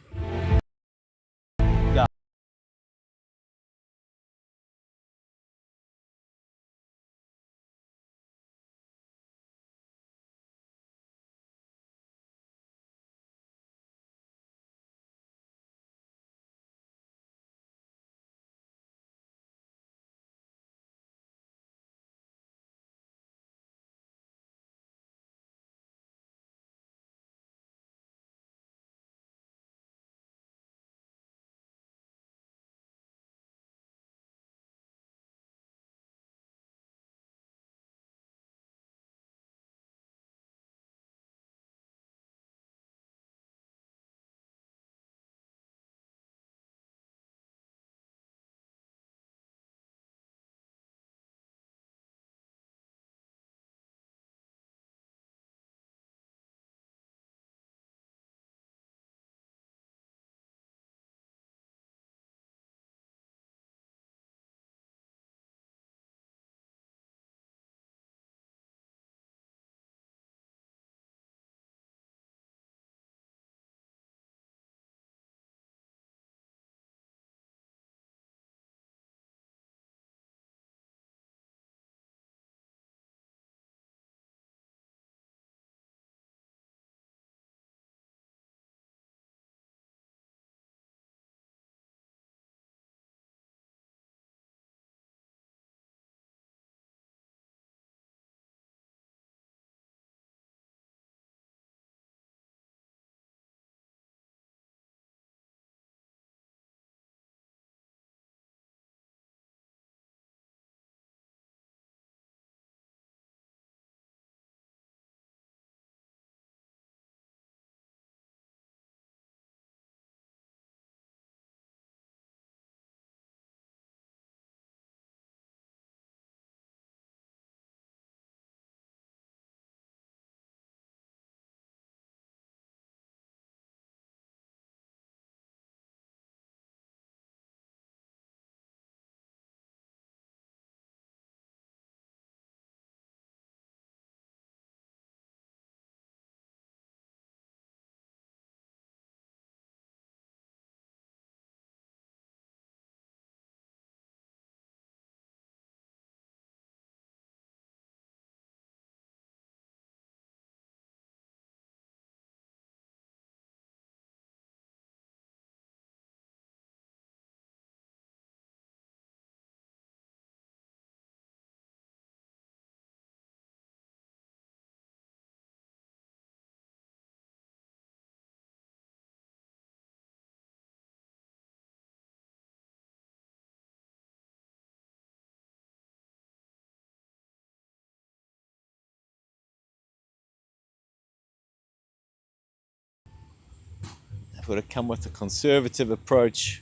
Got to come with a conservative approach,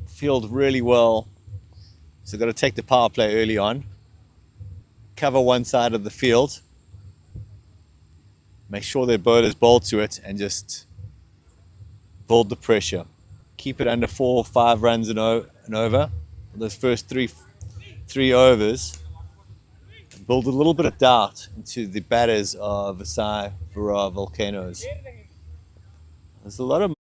field really well. So got to take the power play early on, cover one side of the field, make sure their bowlers bowl to it, and just build the pressure. Keep it under 4 or 5 runs and over. Those first three overs, build a little bit of doubt into the batters of Vasai Virar Volcanoes. There's a lot of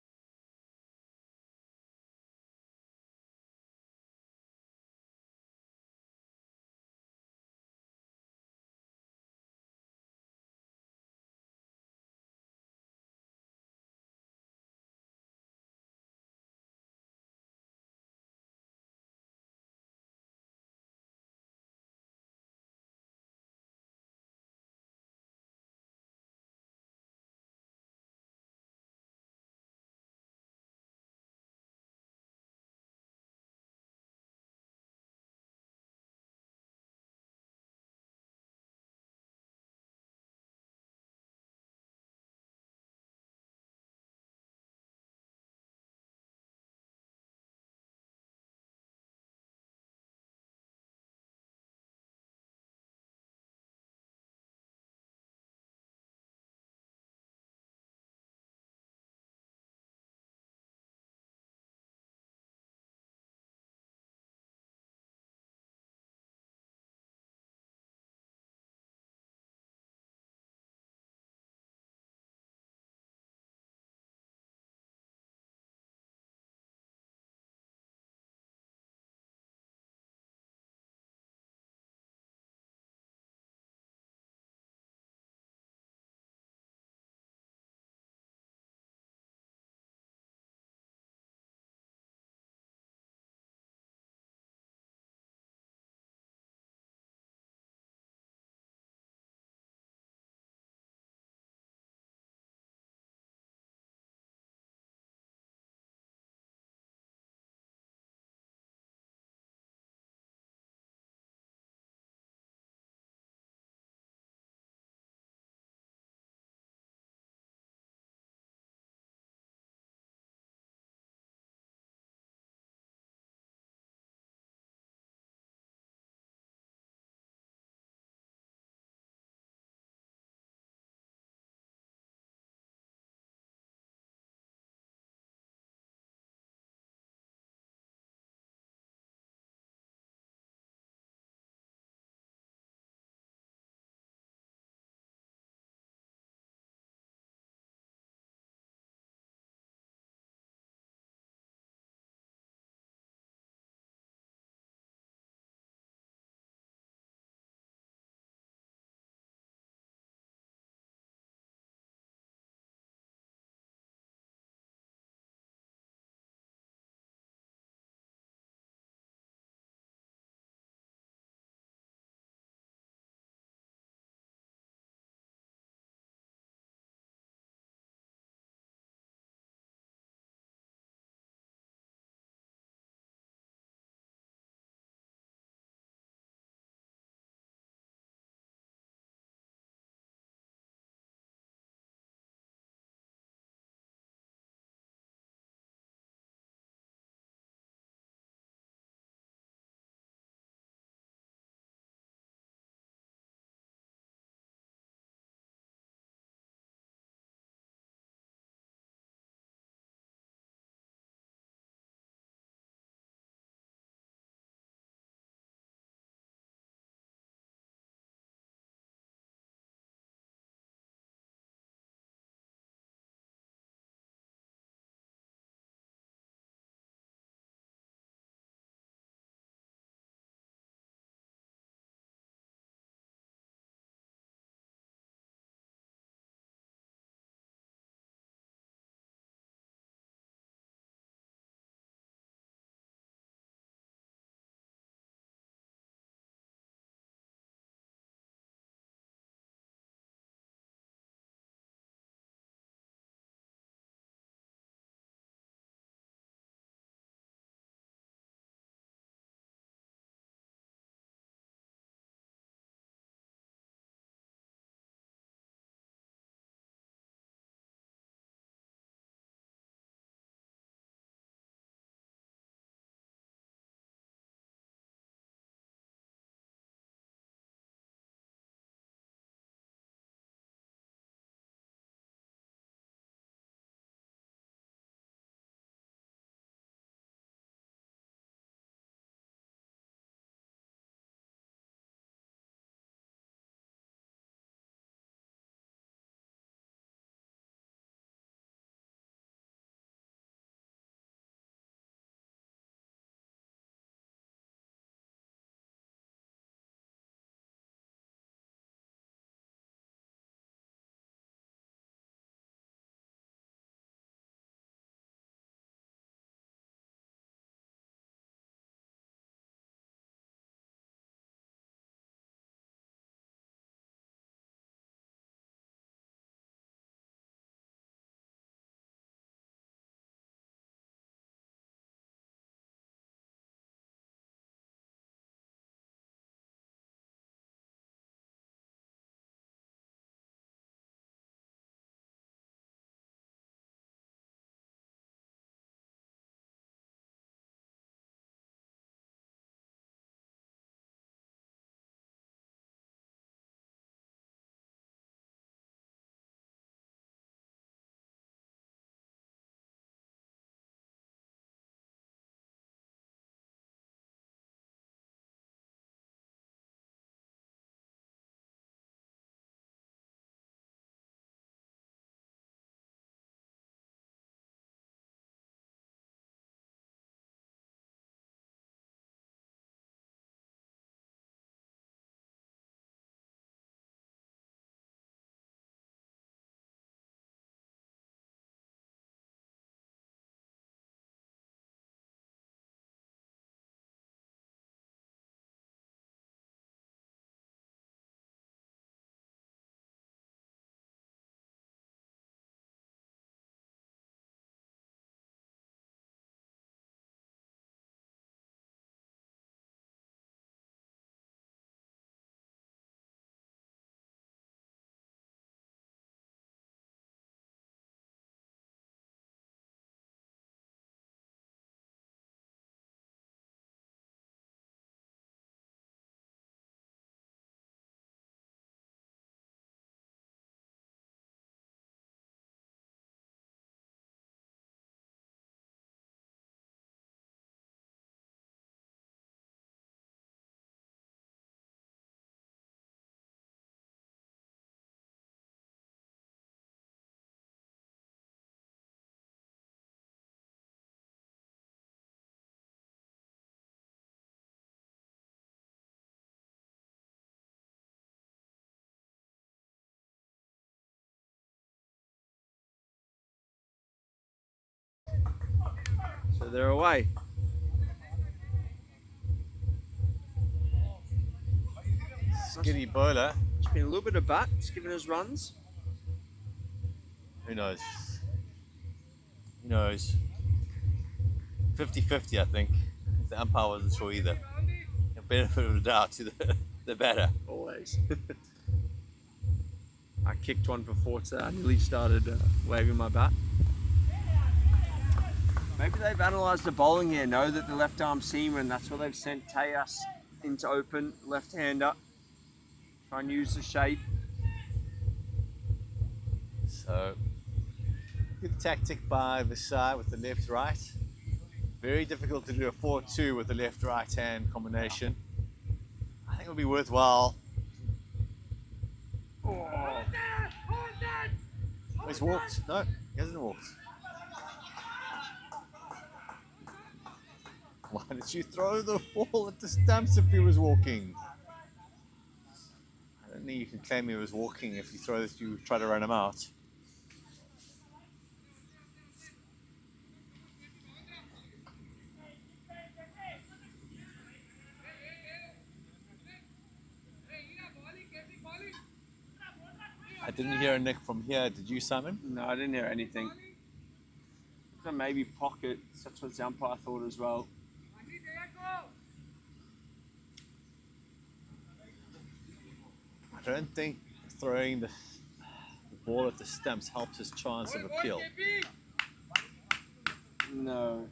they're away. Skinny bowler. It's been a little bit of bat. It's given us runs. Who knows? Who knows? 50-50, I think. The umpire wasn't sure either. The benefit of the doubt to the batter. Always. I kicked one before today. I nearly started waving my bat. Maybe they've analysed the bowling here, know that the left arm seamer, and that's why they've sent Tejas into open, left-hander. Try and use the shape. So, good tactic by Vasai with the left-right. Very difficult to do a 4-2 with the left-right hand combination. I think it'll be worthwhile. Oh. He's walked. No, he hasn't walked. Why did you throw the ball at the stumps if he was walking? I don't think you can claim he was walking if you try to run him out. I didn't hear a nick from here. Did you, Simon? No, I didn't hear anything. Maybe pocket. That's what the umpire thought as well. I don't think throwing the ball at the stumps helps his chance of appeal. No.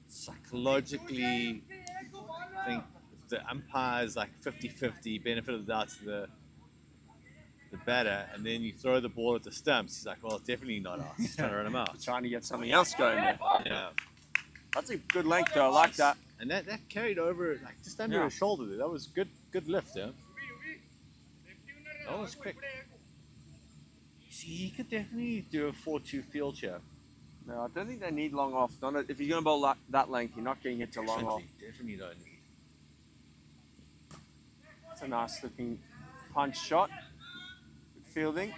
Psychologically, I think if the umpire is like 50-50, benefit of the doubt to the batter, and then you throw the ball at the stumps, he's like, well, it's definitely not us. He's trying to run him out. Trying to get something else going there. Yeah. That's a good length though, I like that. And that carried over like just under his shoulder there. That was good lift, yeah. That was quick. See, he could definitely do a 4-2 field here. No, I don't think they need long off. If you're going to bowl that length, you're not getting hit to long off. Definitely don't need. It's a nice looking punch shot. Good fielding.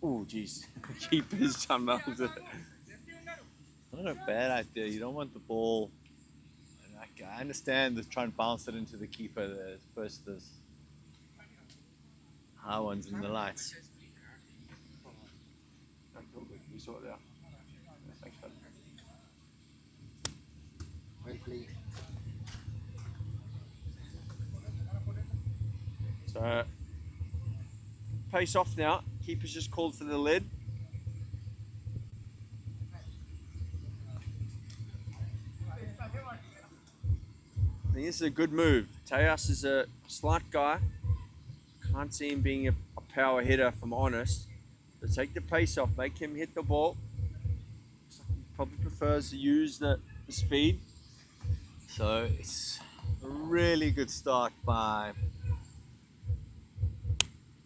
Oh, jeez. Keeper's done well with it. Not a bad idea. You don't want the ball. I understand the try and bounce it into the keeper as opposed to those high ones in the lights. You saw it out. Thanks, buddy. So, pace off now. Keeper's just called for the lid. I think this is a good move. Tejas is a slight guy. Can't see him being a power hitter, if I'm honest. So take the pace off, make him hit the ball. He probably prefers to use the speed. So it's a really good start by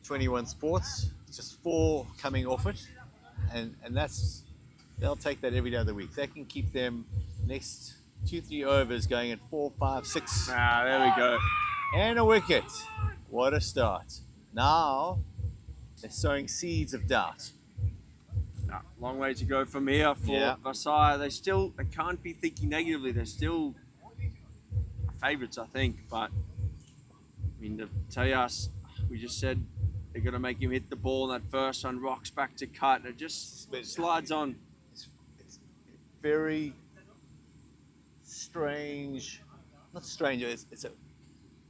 21 Sports. Just 4 coming off it, and they'll take that every day of the week. They can keep them next 2-3 overs going at 4, 5, 6. Ah, there we go. And a wicket. What a start. Now they're sowing seeds of doubt. Long way to go from here for Vasai. They can't be thinking negatively. They're still favourites, I think. But I mean, the Tejas, we just said they're going to make him hit the ball, and that first one rocks back to cut. It just slides on. It's very strange. Not strange. It's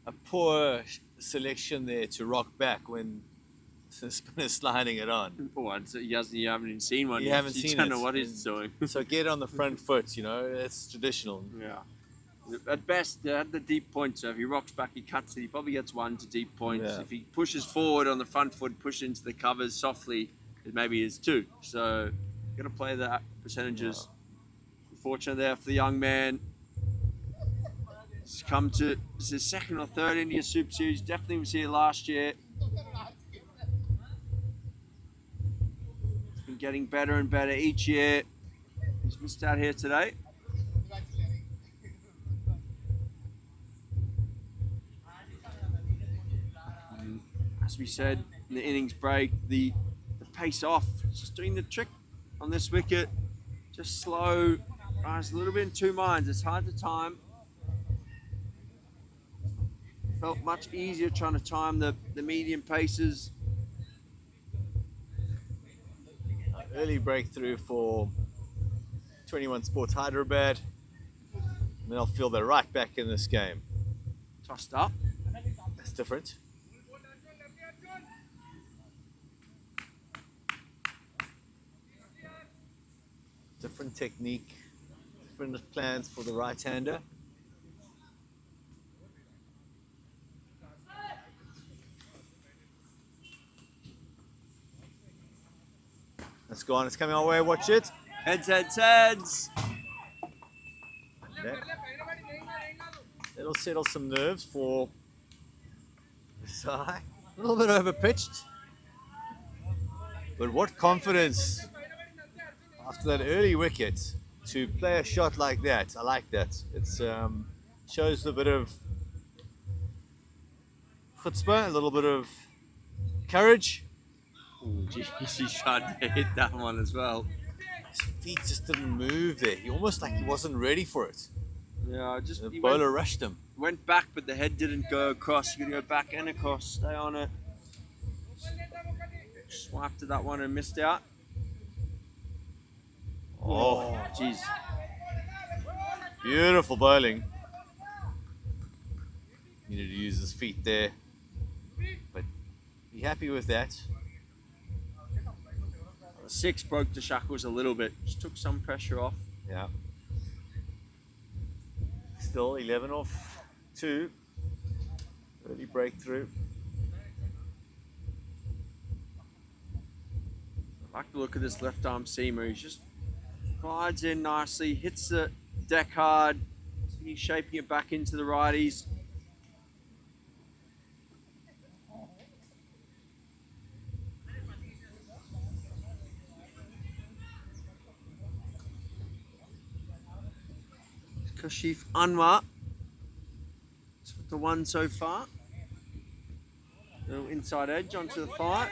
a poor selection there to rock back when the spinner's sliding it on. Oh, you haven't even seen one. You haven't seen it. You don't know what he's doing. So get on the front foot, you know, it's traditional. Yeah. At best, they had the deep point, so if he rocks back, he cuts it, he probably gets 1 to deep points. Yeah. If he pushes forward on the front foot, push into the covers softly, it maybe is 2. So, you've got to play the percentages. Yeah. Unfortunate there for the young man. He's come to his 2nd or 3rd India Super Series, definitely was here last year. He's been getting better and better each year. He's missed out here today. As we said in the innings break, the pace off, it's just doing the trick. on this wicket. Just slow. I was a little bit in two minds. It's hard to time. Felt much easier trying to time the medium paces. Early breakthrough for 21 Sports Hyderabad. And they'll feel they're right back in this game. Tossed up. That's different. Different technique, different plans for the right-hander. Let's go on, it's coming our way, watch it. Heads, heads, heads. It'll settle some nerves for Vasai. A little bit overpitched. But what confidence after that early wicket to play a shot like that. I like that. It's shows a bit of chutzpah, a little bit of courage. Oh, geez, he tried to hit that one as well. His feet just didn't move there. He almost like he wasn't ready for it. Yeah, The bowler rushed him. Went back, but the head didn't go across. You got to go back and across. Stay on it. Swiped at that one and missed out. Oh, jeez. Beautiful bowling. Needed to use his feet there. But be happy with that. The six broke the shackles a little bit. Just took some pressure off. Yeah. Still 11 off 2. Early breakthrough. I like the look of this left arm seamer. He's just glides in nicely, hits the deck hard. He's shaping it back into the righties. Kashif Anwar. It's the one so far. Little inside edge onto the fight.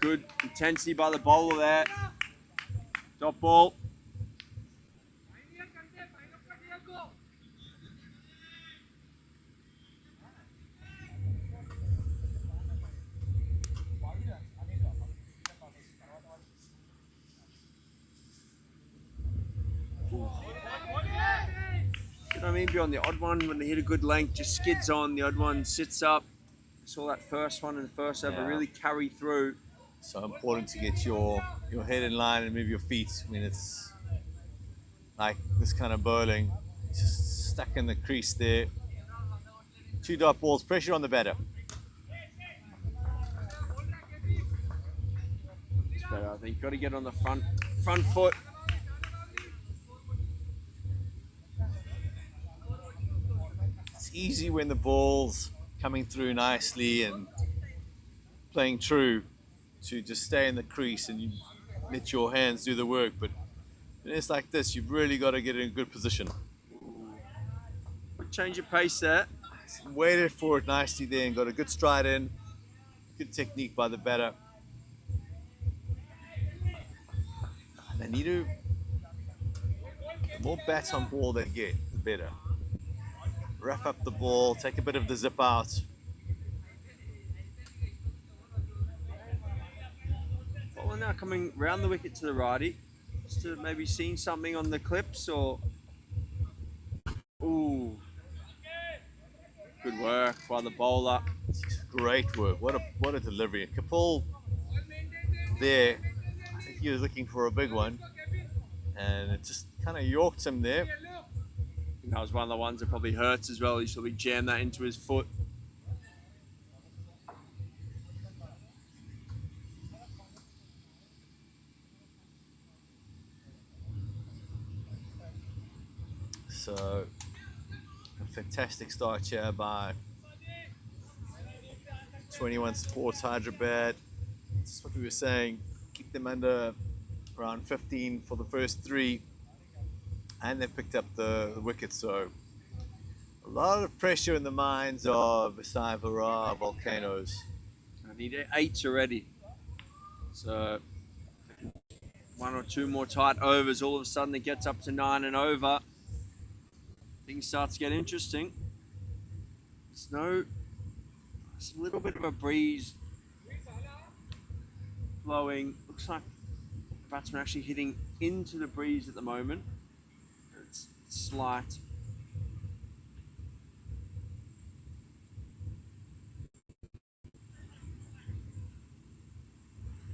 Good intensity by the bowler there. Dot ball. You know what I mean? Be on the odd one when they hit a good length, just skids on. The odd one sits up. Saw that first one in the first over really carry through. So important to get your head in line and move your feet. I mean, it's like this kind of bowling, just stuck in the crease there. 2 dot balls, pressure on the batter. It's better, I think. Got to get on the front foot. It's easy when the ball's coming through nicely and playing true to just stay in the crease and you let your hands do the work. But when it's like this, you've really got to get in a good position. Change your pace there. Waited for it nicely there and got a good stride in. Good technique by the batter. And they need to, the more bats on ball they get, the better. Rough up the ball, take a bit of the zip out. Bowler now coming round the wicket to the righty. Just to maybe seeing something on the clips or... Ooh. Good work by the bowler. Great work. What a delivery. Kapil there, I think he was looking for a big one. And it just kind of yorked him there. That was one of the ones that probably hurts as well. He should have jammed that into his foot. So, a fantastic start here by 21 Sports Hyderabad. That's what we were saying. Keep them under around 15 for the first 3. And they picked up the wicket. So, a lot of pressure in the minds of Vasai Virar Volcanoes. I need 8 already. So, one or two more tight overs, all of a sudden it gets up to 9 and over. Things start to get interesting. Snow, it's a little bit of a breeze blowing. Looks like the batsman actually hitting into the breeze at the moment. It's slight.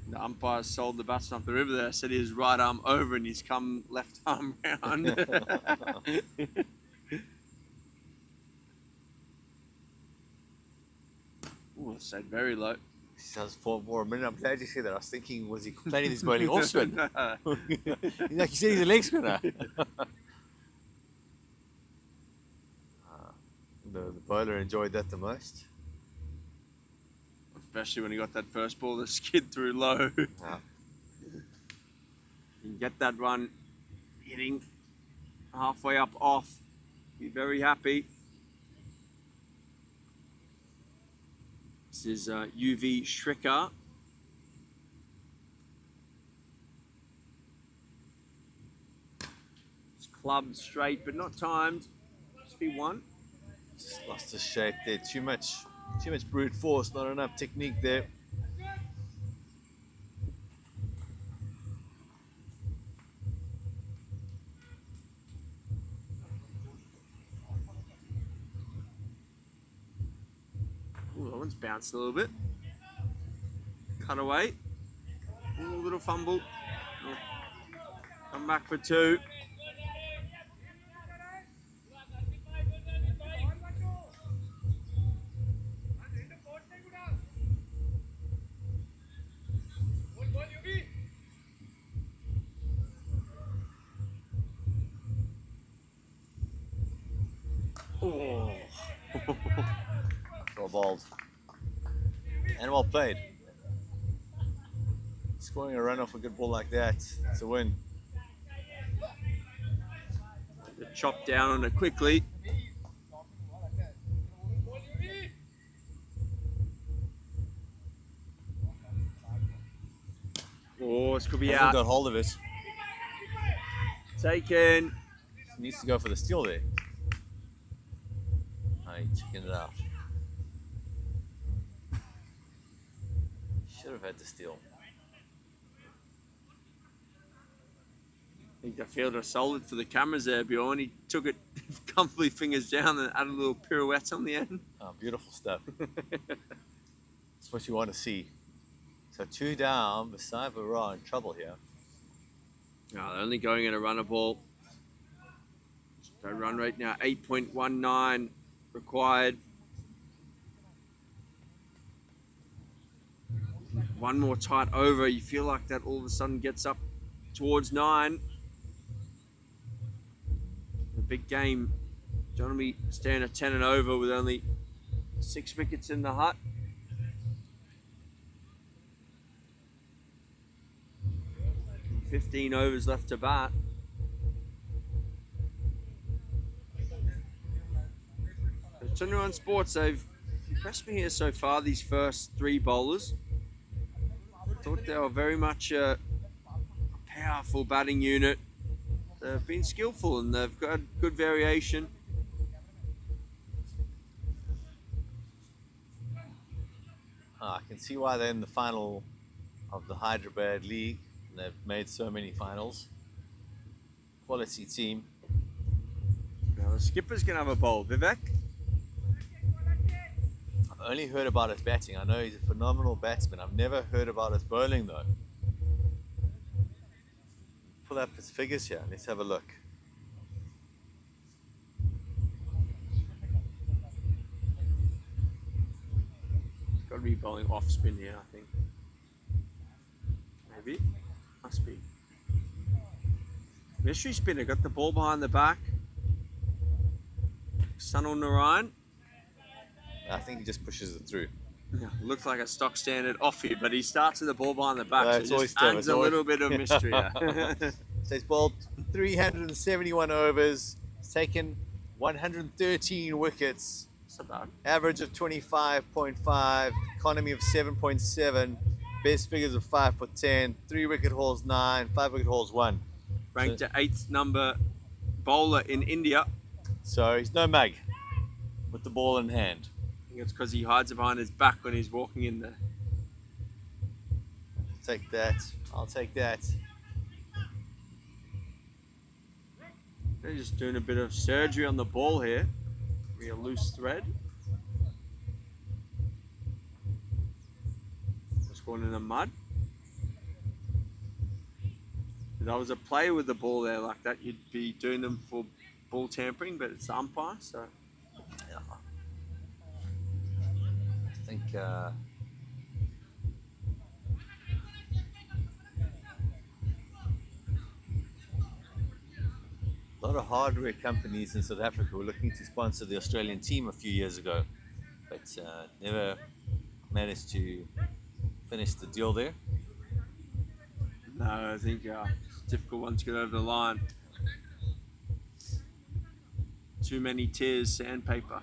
The umpire sold the batsman up the river there. Said his right arm over and he's come left arm round. Ooh, it stayed very low. He says for more a minute. I'm glad you said that. I was thinking, was he complaining he's bowling off spin? Like you said, he's a leg spinner. The bowler enjoyed that the most. Especially when he got that first ball that skid through low. Yeah. You can get that one hitting halfway up off. Be very happy. This is UV Shricker. It's clubbed straight but not timed. Just be one. Just lost his shape there. Too much brute force, not enough technique there. Ooh, that one's bounced a little bit. Cut away. Ooh, little fumble. Come back for 2. Oh. Well bowled. And well played. Scoring a run off a good ball like that, it's a win. Chop down on it quickly. Oh, this could be Hasn't out. got hold of it. Taken. He needs to go for the steal there. Oh, he chickened it out. Should have had the steal. I think the fielder sold it for the cameras there, Bjorn. He took it comfortably fingers down and added a little pirouette on the end. Oh, beautiful stuff. That's what you want to see. So 2 down, Vasai Virar in trouble here. No, they're only going at a runner ball. Their run rate now 8.19 required. One more tight over. You feel like that all of a sudden gets up towards 9. The big game. Don't want to be staying at 10 and over with only 6 wickets in the hut. And 15 overs left to bat. So 21 Sports, they've impressed me here so far, these first 3 bowlers. I thought they were very much a powerful batting unit. They've been skillful and they've got good variation. I can see why they're in the final of the Hyderabad League. And they've made so many finals. Quality team. Now the skipper's going to have a bowl. Vivek? I've only heard about his batting. I know he's a phenomenal batsman. I've never heard about his bowling though. Pull up his figures here. Let's have a look. He's got to be bowling off spin here, I think. Maybe. Must be. Mystery spinner got the ball behind the back. Sunil Narayan. I think he just pushes it through. Yeah, looks like a stock standard offie, but he starts with the ball behind the back, Well, so it just adds a little bit of mystery. So he's bowled 371 overs. He's taken 113 wickets. That's about. Average of 25.5. Economy of 7.7. best figures of 5'10", 3 wicket hauls 9, 5 wicket hauls 1. Ranked at 8th number bowler in India. So he's no mug with the ball in hand. I think it's because he hides it behind his back when he's walking in there. Take that. I'll take that. They're just doing a bit of surgery on the ball here. Real loose thread. Just going in the mud. If that was a player with the ball there like that, you'd be doing them for ball tampering, but it's the umpire, so. Yeah. I think a lot of hardware companies in South Africa were looking to sponsor the Australian team a few years ago, but never managed to finish the deal there. No, I think it's a difficult one to get over the line. Too many tears, sandpaper.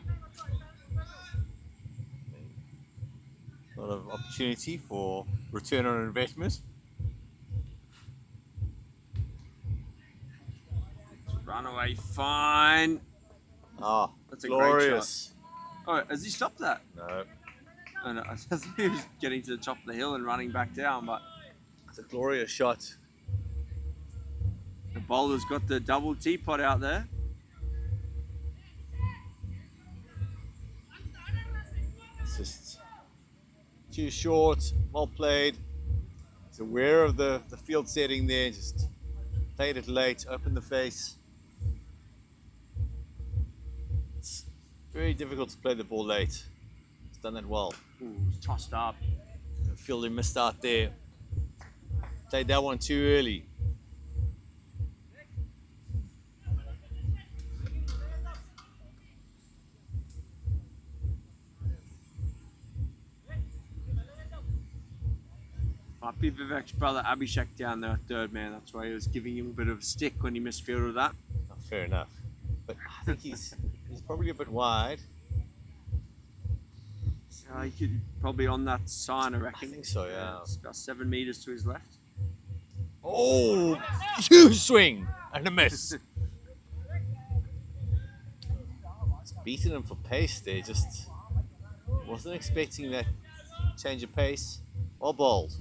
A lot of opportunity for return on investment. Runaway fine. Ah, That's a glorious. Great shot. Oh, has he stopped that? No, Oh, no, I thought he was getting to the top of the hill and running back down, but it's a glorious shot. the bowler's got the double teapot out there. It's just too short, well played. He's aware of the field setting there, just played it late, opened the face. It's very difficult to play the ball late. He's done that well. Ooh, it's tossed up. The fielder missed out there. Played that one too early. Might be Vivek's brother Abhishek down there at third man. That's why he was giving him a bit of a stick when he misfielded that. Oh, fair enough. But I think he's probably a bit wide. He could probably on that sign, I reckon. I think so, yeah. It's about 7 meters to his left. Oh, huge swing and a miss. It's beating him for pace there. Just wasn't expecting that change of pace. Or bowled.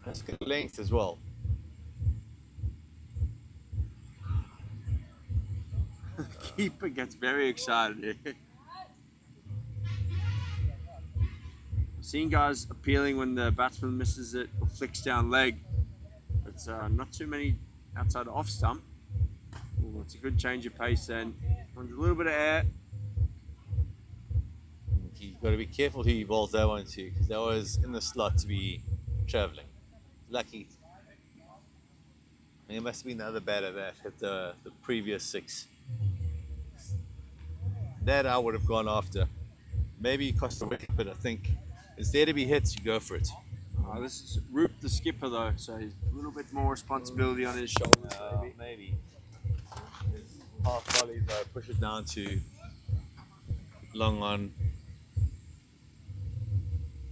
That's good length as well. Keeper gets very excited here. I've seen guys appealing when the batsman misses it or flicks down leg. But not too many outside the off stump. Ooh, it's a good change of pace then. Runs a little bit of air. You've got to be careful who you bowls that one to, because that was in the slot to be travelling. Lucky. I mean, it must have been the other batter that hit the previous 6. That I would have gone after. Maybe it cost a wicket, but I think it's there to be hit, you go for it. This is Roop the skipper though, so he's a little bit more responsibility on his shoulders Maybe. Half volleys though, push it down to long on.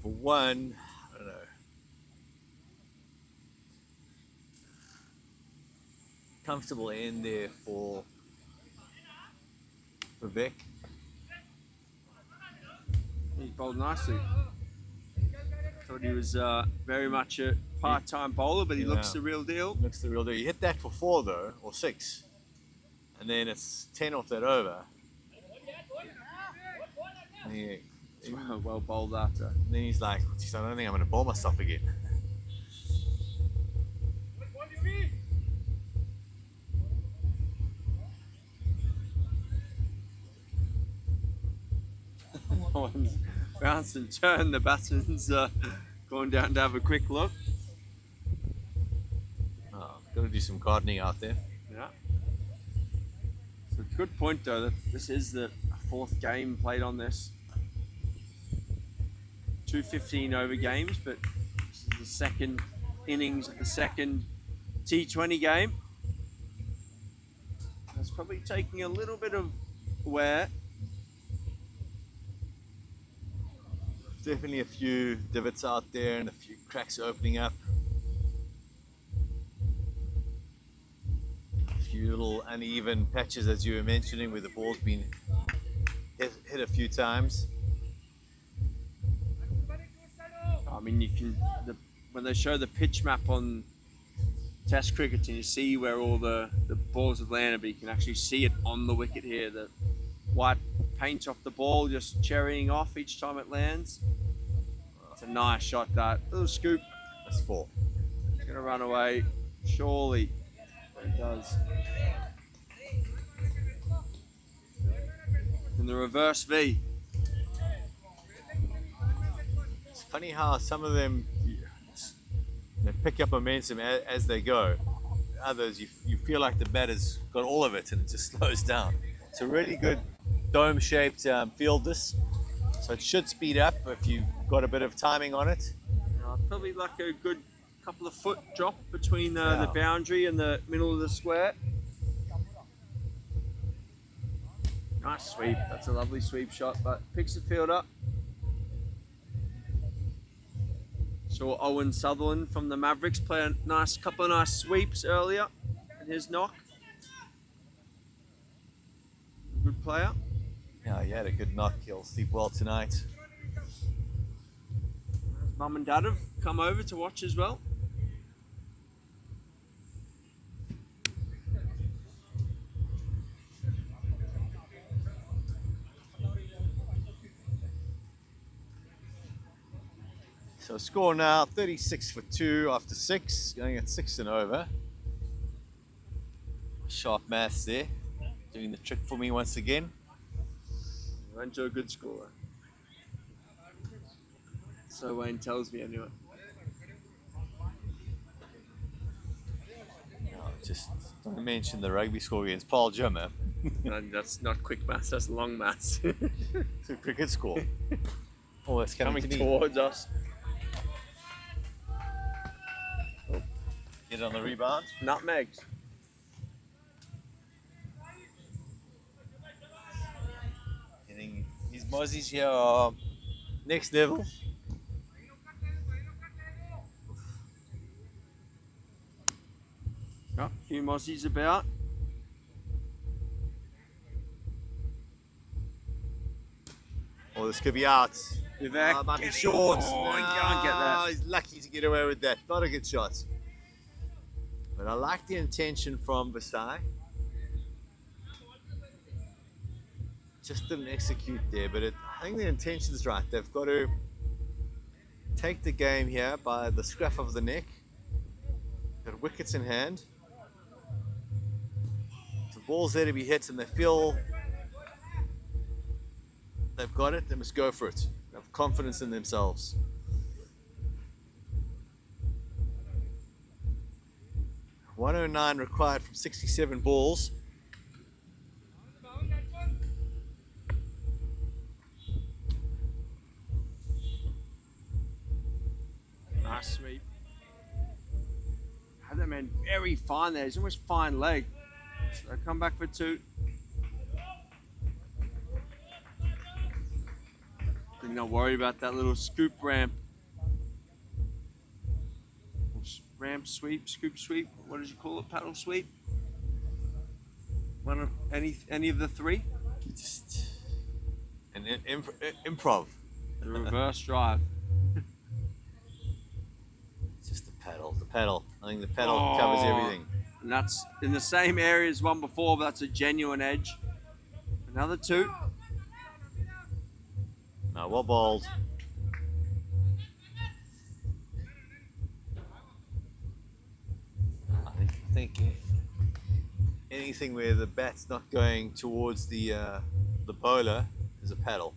For one, I don't know. Comfortable end there for Vic. He bowled nicely. Thought he was very much a part-time bowler, but he looks the real deal. Looks the real deal. You hit that for 4 though, or 6, and then it's 10 off that over. Yeah. Well bowled after. And then he's like, I don't think I'm going to bowl myself again. Bounce and turn. The batsman's going down to have a quick look. Oh, got to do some gardening out there. Yeah. So good point though that this is the 4th game played on this. 2 15 over games, but this is the second innings of the second T20 game. It's probably taking a little bit of wear. definitely a few divots out there and a few cracks opening up. A few little uneven patches, as you were mentioning, where the ball's been hit a few times. I mean, you can when they show the pitch map on Test cricket, and you see where all the balls have landed, but you can actually see it on the wicket here. The white paint off the ball just cherrying off each time it lands. It's a nice shot, that little scoop. That's 4. It's gonna run away, surely. It does. In the reverse V. It's funny how some of them they pick up momentum as they go. Others, you feel like the batter's got all of it and it just slows down. It's a really good dome-shaped field this, so it should speed up if you've got a bit of timing on it. Probably like a good couple of foot drop between the boundary and the middle of the square. Nice sweep. That's a lovely sweep shot, but picks the field up. Saw Owen Sutherland from the Mavericks play a couple of nice sweeps earlier in his knock. Good player. Yeah, he had a good knock. He'll sleep well tonight. His mum and dad have come over to watch as well. So score now 36 for 2 after 6, going at 6 and over. Sharp maths there, doing the trick for me once again. Went to a good score. So Wayne tells me anyway. No, just don't mention the rugby score against Paul Jimmer. And that's not quick maths, that's long maths. It's a cricket score. Oh, it's coming towards us. Get on the rebound. Nutmegs. Getting his mozzies here are next level. Oh, a few mossies about. Oh, this could be out. Vivek, Might be short. Oh, he can't get that. He's lucky to get away with that. Not a good shot. But I like the intention from Vasai. Just didn't execute there, but I think the intention's right. They've got to take the game here by the scruff of the neck. Got wickets in hand. The ball's there to be hit and they feel they've got it, they must go for it. They have confidence in themselves. .109 required from 67 balls. Nice sweep. Had that man very fine there. He's almost fine leg. So come back for 2. Did not worry about that little scoop ramp. Ramp sweep, scoop sweep. What did you call it? Paddle sweep. One of any of the 3. Just an improv. The reverse drive. Just the pedal. The pedal. I think the pedal covers everything. And that's in the same area as one before, but that's a genuine edge. Another 2. No, well bowled. I think anything where the bat's not going towards the bowler is a paddle.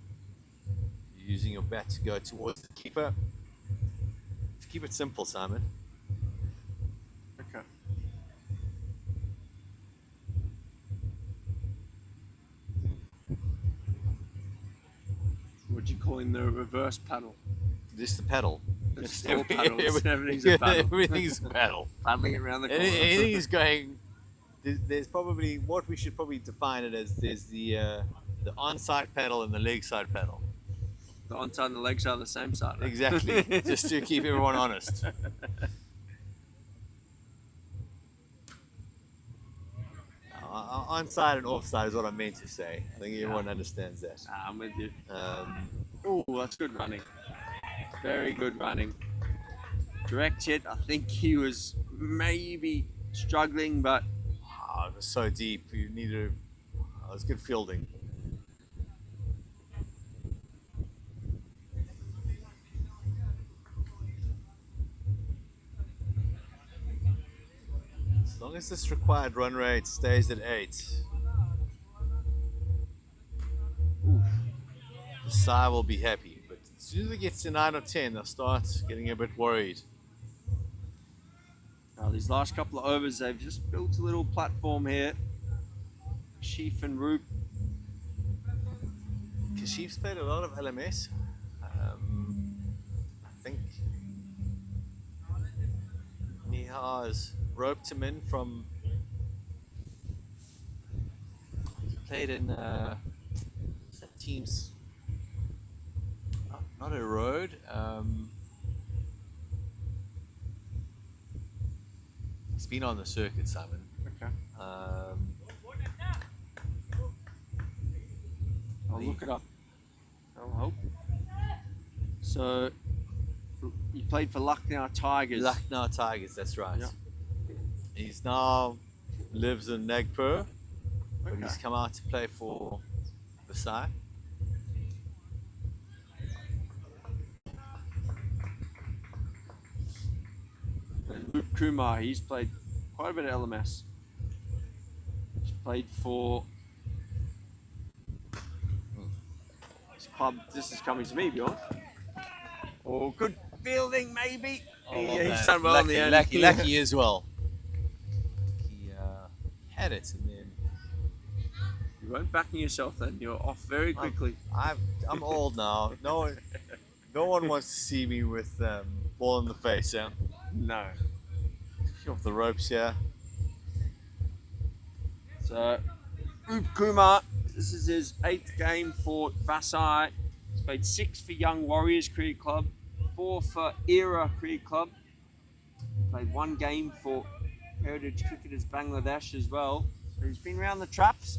You're using your bat to go towards the keeper. Keep it simple, Simon. Okay. What do you call in the reverse paddle? Just the paddle. It's all paddles. Everything's a paddle. Everything's a paddle. Paddling around the corner. Anything is going. There's probably what we should probably define it as. There's the on-side paddle and the leg side paddle. The onside and the leg side are the same side. Right? Exactly, just to keep everyone honest. Onside and offside is what I meant to say. I think everyone understands that. I'm with you. Oh, that's good running. Very good running. Direct hit. I think he was maybe struggling, but It was so deep. You need to. It was good fielding. As long as this required run rate stays at 8, Vasai will be happy. But as soon as it gets to 9 or 10, they'll start getting a bit worried. now these last couple of overs, they've just built a little platform here. Sheaf and Roop. Kashif's played a lot of LMS. I think Nihar has roped him in from. He played in teams. Not a road. He's been on the circuit, Simon. Okay. I'll look it up. I'll help. So, you played for Lucknow Tigers. Lucknow Tigers, that's right. Yeah. He's now lives in Nagpur, but Okay. he's come out to play for Vasai. And Roop Kumar, he's played quite a bit of LMS. He's played for this club. This is coming to me, Bjorn. Oh, good fielding, maybe. Yeah, he's done well in the end. Lucky as well. He had it, and then You weren't backing yourself then. You're off very quickly. I'm old now. No one wants to see me with ball in the face. Yeah, No. off the ropes here. So, Roop Kumar, this is his 8th game for Vasai. He's played 6 for Young Warriors Cricket Club, 4 for Era Cricket Club. Played 1 game for Heritage Cricketers Bangladesh as well. So he's been around the traps.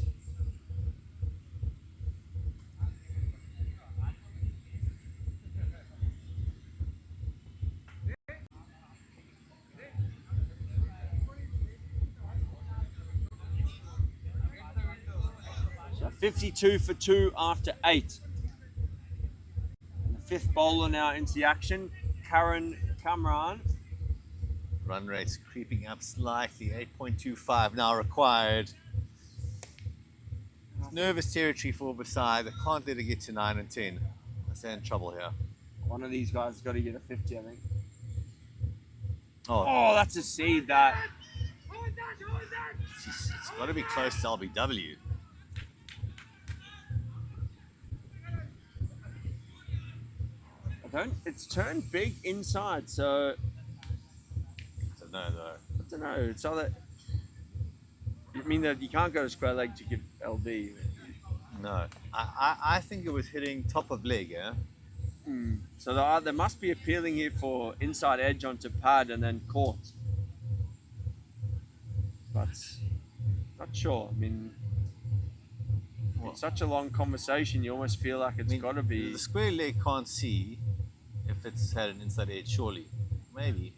So 52 for 2 after 8. And the 5th bowler now into the action, Karan Kamran. Run rate's creeping up slightly. 8.25 now required. It's nervous territory for Vasai. They can't let it get to 9 and 10. They're in trouble here. One of these guys has got to get a 50, I think. Oh, Oh, that's a seed, that. it's got to be close to LBW. It's turned big inside, so No. I don't know. It's all that. You mean that you can't go to square leg to give LD? No. I think it was hitting top of leg, yeah? So there must be appealing here for inside edge onto pad and then court. But not sure. I mean, it's such a long conversation. You almost feel like it's got to be. The square leg can't see if it's had an inside edge, surely. Maybe.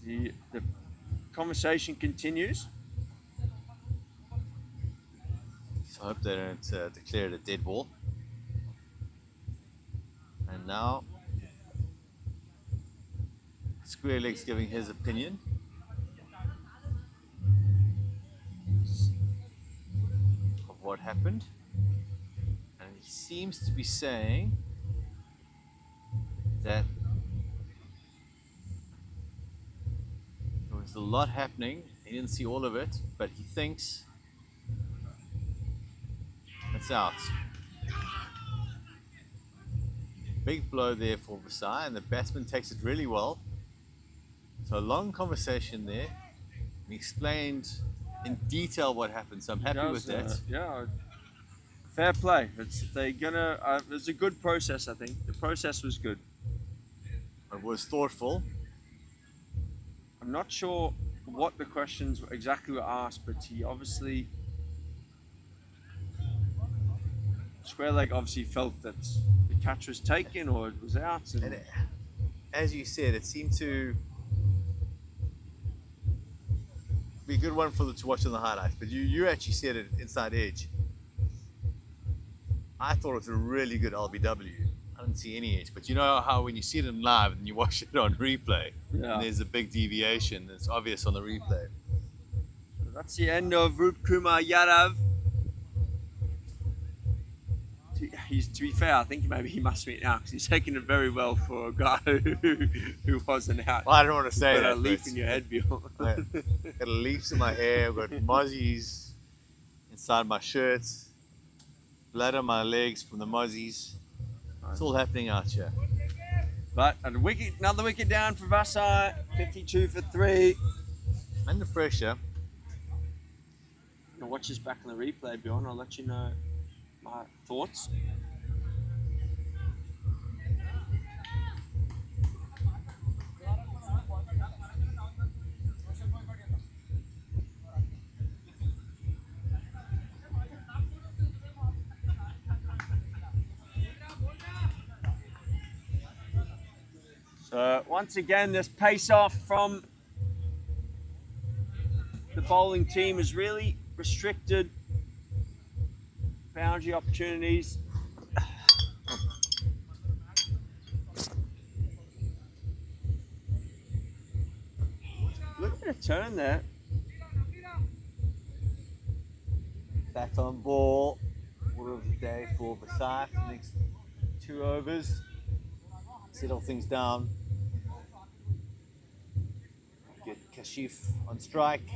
The conversation continues. So I hope they don't declare it a dead ball. And now, square leg's giving his opinion. Of what happened. And he seems to be saying that there was a lot happening. He didn't see all of it, but he thinks it's out. Big blow there for Vasai, and the batsman takes it really well. So a long conversation there. He explained in detail what happened. So I'm happy with that. Yeah, fair play. It's a good process. I think the process was good. It was thoughtful. I'm not sure what the questions exactly were asked, but he obviously Square Leg obviously felt that the catch was taken or it was out. And as you said, it seemed to be a good one to watch on the highlights. But you actually said it inside edge. I thought it was a really good LBW. I didn't see any edge, but you know how when you see it in live and you watch it on replay, and there's a big deviation. It's obvious on the replay. So that's the end of Rup Kumar Yadav. To be fair, I think maybe he must be out because he's taking it very well for a guy who wasn't out. Well, I don't want to say You've that. got a leaf in your head, Bill. Got leaves in my hair. I've got mozzies inside my shirts. Blood on my legs from the mozzies. It's all happening out here. But another wicket down for Vasai. 52 for 3. Under pressure. I'll watch this back on the replay, Bjorn. I'll let you know my thoughts. So once again, this pace off from the bowling team has really restricted boundary opportunities. Look at a turn there. Bat on ball. Order of the day for Vasai for the next 2 overs. Settle things down. Get Kashif on strike.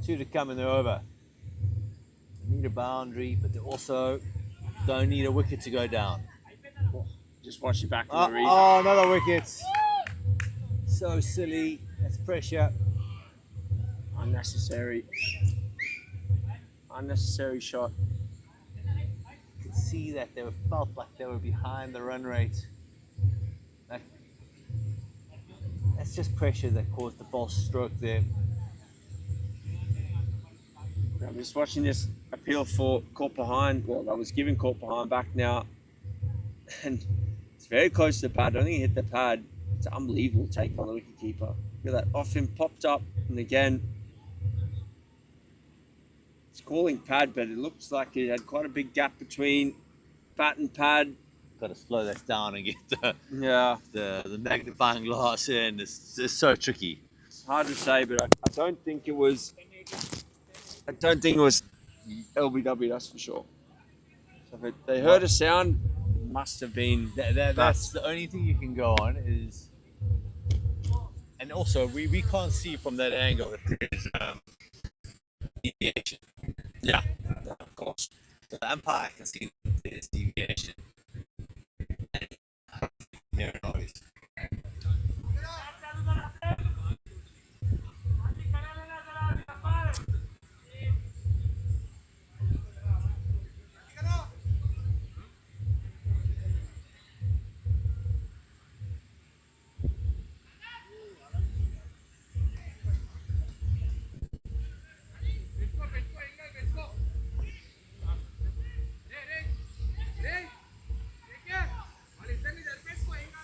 Two to come in the over. They need a boundary, but they also don't need a wicket to go down. Just watch it back on the replay. Oh, another wicket. So silly. That's pressure. Unnecessary shot. You could see that they felt like they were behind the run rate. That's just pressure that caused the false stroke there. I'm just watching this appeal for caught behind. Well, I was given caught behind back now. And it's very close to the pad. I don't think he hit the pad. It's an unbelievable take on the wicketkeeper. Look at that. Off him, popped up. And again, it's calling pad, but it looks like it had quite a big gap between bat and pad. Got to slow that down and get the the magnifying glass in. It's so tricky. It's hard to say, but I don't think it was. I don't think it was LBW. That's for sure. So if they heard a sound, it must have been. That's the only thing you can go on is. And also, we can't see from that angle if there's deviation. Yeah, of course. So the umpire can see there's deviation. There it is.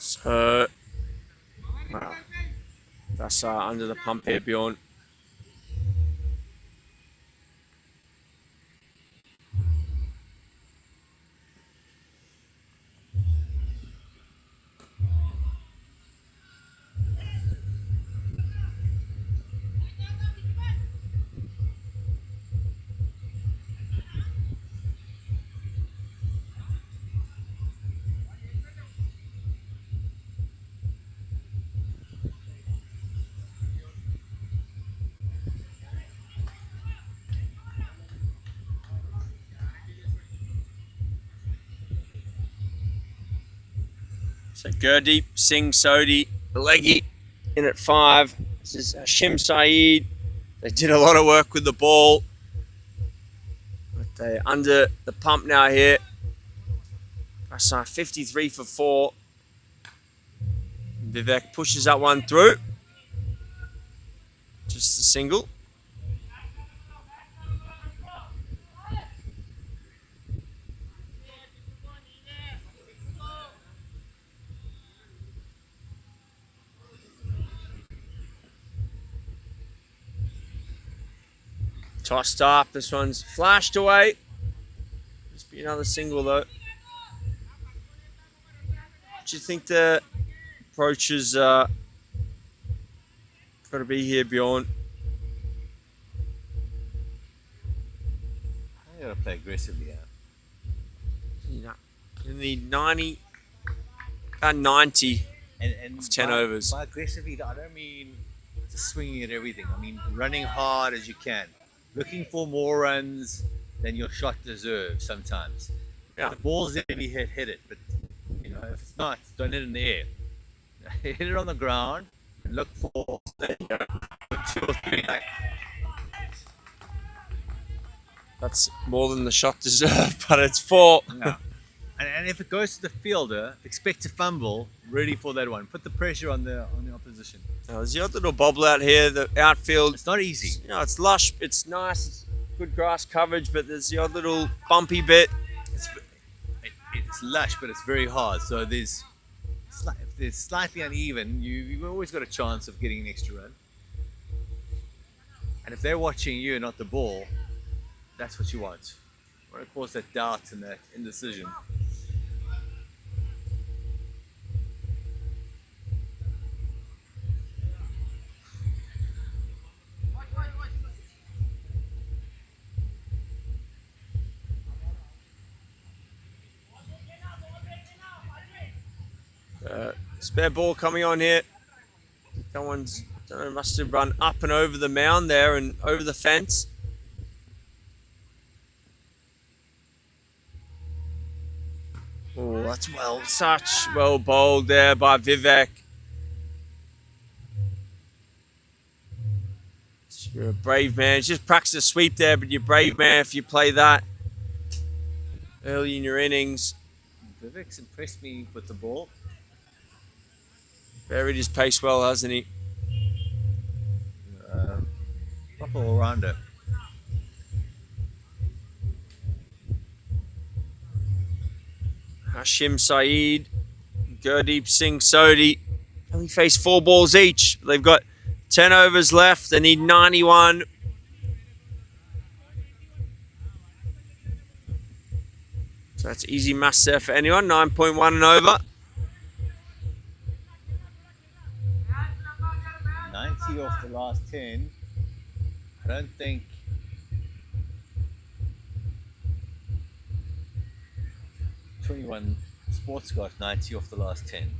So, wow. That's under the pump here, Bjorn. So Gurdeep Singh Sodhi, the leggy, in at 5. This is Hashim Saeed. They did a lot of work with the ball. But they're under the pump now here. Vasai 53 for 4. Vivek pushes that one through. Just a single. Tossed up. This one's flashed away. Just be another single though. Do you think the approach is got to be here, Bjorn? You gotta play aggressively, You need 90 and of 10 overs. By aggressively, I don't mean just swinging at everything. I mean running hard as you can, looking for more runs than your shot deserves. Sometimes, Yeah. if the ball's there, you hit it. But you know, if it's not, don't hit it in the air. Hit it on the ground and look for 2 or 3. That's more than the shot deserved, but it's 4. Yeah. And if it goes to the fielder, expect to fumble ready for that one. Put the pressure on the opposition. Now, there's the odd little bobble out here. The outfield, It's not easy. you know, it's lush, it's nice, it's good grass coverage, but there's the odd little bumpy bit. It's lush, but it's very hard. So if it's slightly uneven, you've always got a chance of getting an extra run. And if they're watching you, not the ball, that's what you want. You want to cause that doubt and that indecision. Spare ball coming on here. That one's, don't know, must have run up and over the mound there and over the fence. Oh, that's such well bowled there by Vivek. You're a brave man. Just practice a sweep there, but you're a brave man if you play that early in your innings. Vivek's impressed me with the ball. Buried his pace well, hasn't he? Proper all-rounder. Hashim Saeed, Gurdeep Singh Sodhi. Only face 4 balls each. They've got 10 overs left. They need 91. So that's easy maths there for anyone. 9.1 and over. 90 off the last 10. I don't think 21 Sports got 90 off the last 10.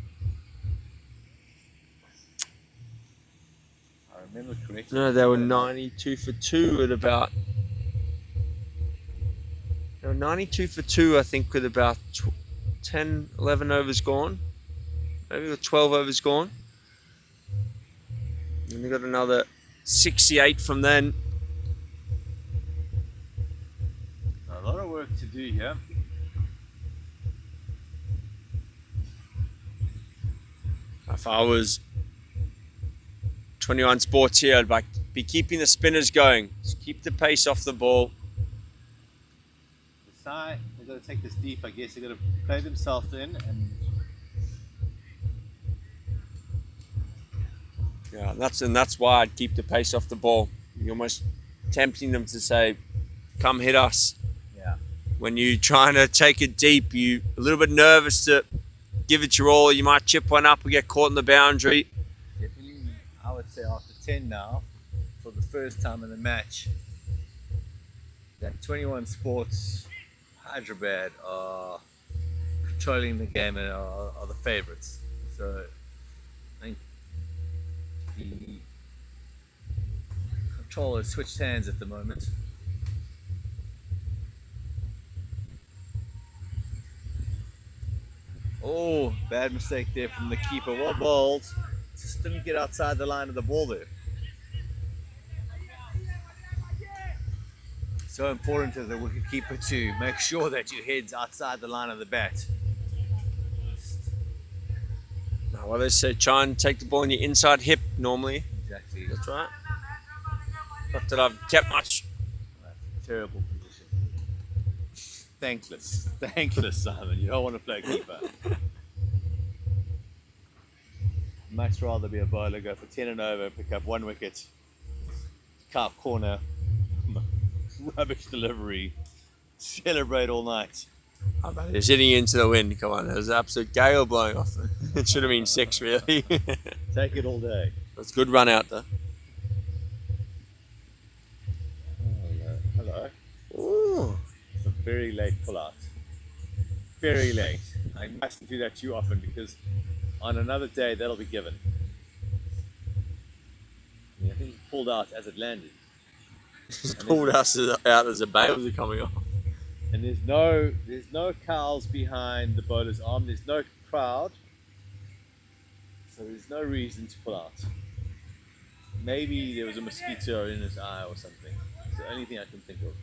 I remember correctly. No, they were 92 for 2 at about... They were 92 for 2, I think, with about 10, 11 overs gone. Maybe 12 overs gone. And they got another 68 from then. A lot of work to do here. If I was 21 Sports here, I'd be keeping the spinners going. Just keep the pace off the ball. Vasai, they've got to take this deep, I guess. They've got to play themselves in and Yeah, that's why I'd keep the pace off the ball. You're almost tempting them to say, "Come hit us." yeah. When you're trying to take it deep, you're a little bit nervous to give it your all. You might chip one up or get caught in the boundary. Definitely, I would say after 10 now, for the first time in the match, that 21 Sports Hyderabad are controlling the game and are the favourites. So I think the control has switched hands at the moment. Oh, bad mistake there from the keeper. Well bowled. Just didn't get outside the line of the ball there. So important as a wicketkeeper to make sure that your head's outside the line of the bat. No, well, they say try and take the ball in your inside hip normally. Exactly. That's right. Not that I've kept much. That's a terrible position. Thankless. Thankless, Simon. You don't want to play keeper. Much rather be a bowler, go for 10 and over, pick up 1 wicket, carve corner, rubbish delivery, celebrate all night. Oh, but it's hitting into the wind. Come on, there's an absolute gale blowing off. It should have been 6, really. Take it all day. That's a good run out there. Hello. Ooh. It's a very late pull-out. Very late. I mustn't do that too often because on another day that'll be given. I think he pulled out as it landed. Pulled us out as the bails are coming off. And there's no cows behind the bowler's arm. There's no crowd, so there's no reason to pull out. Maybe there was a mosquito in his eye or something. It's the only thing I can think of.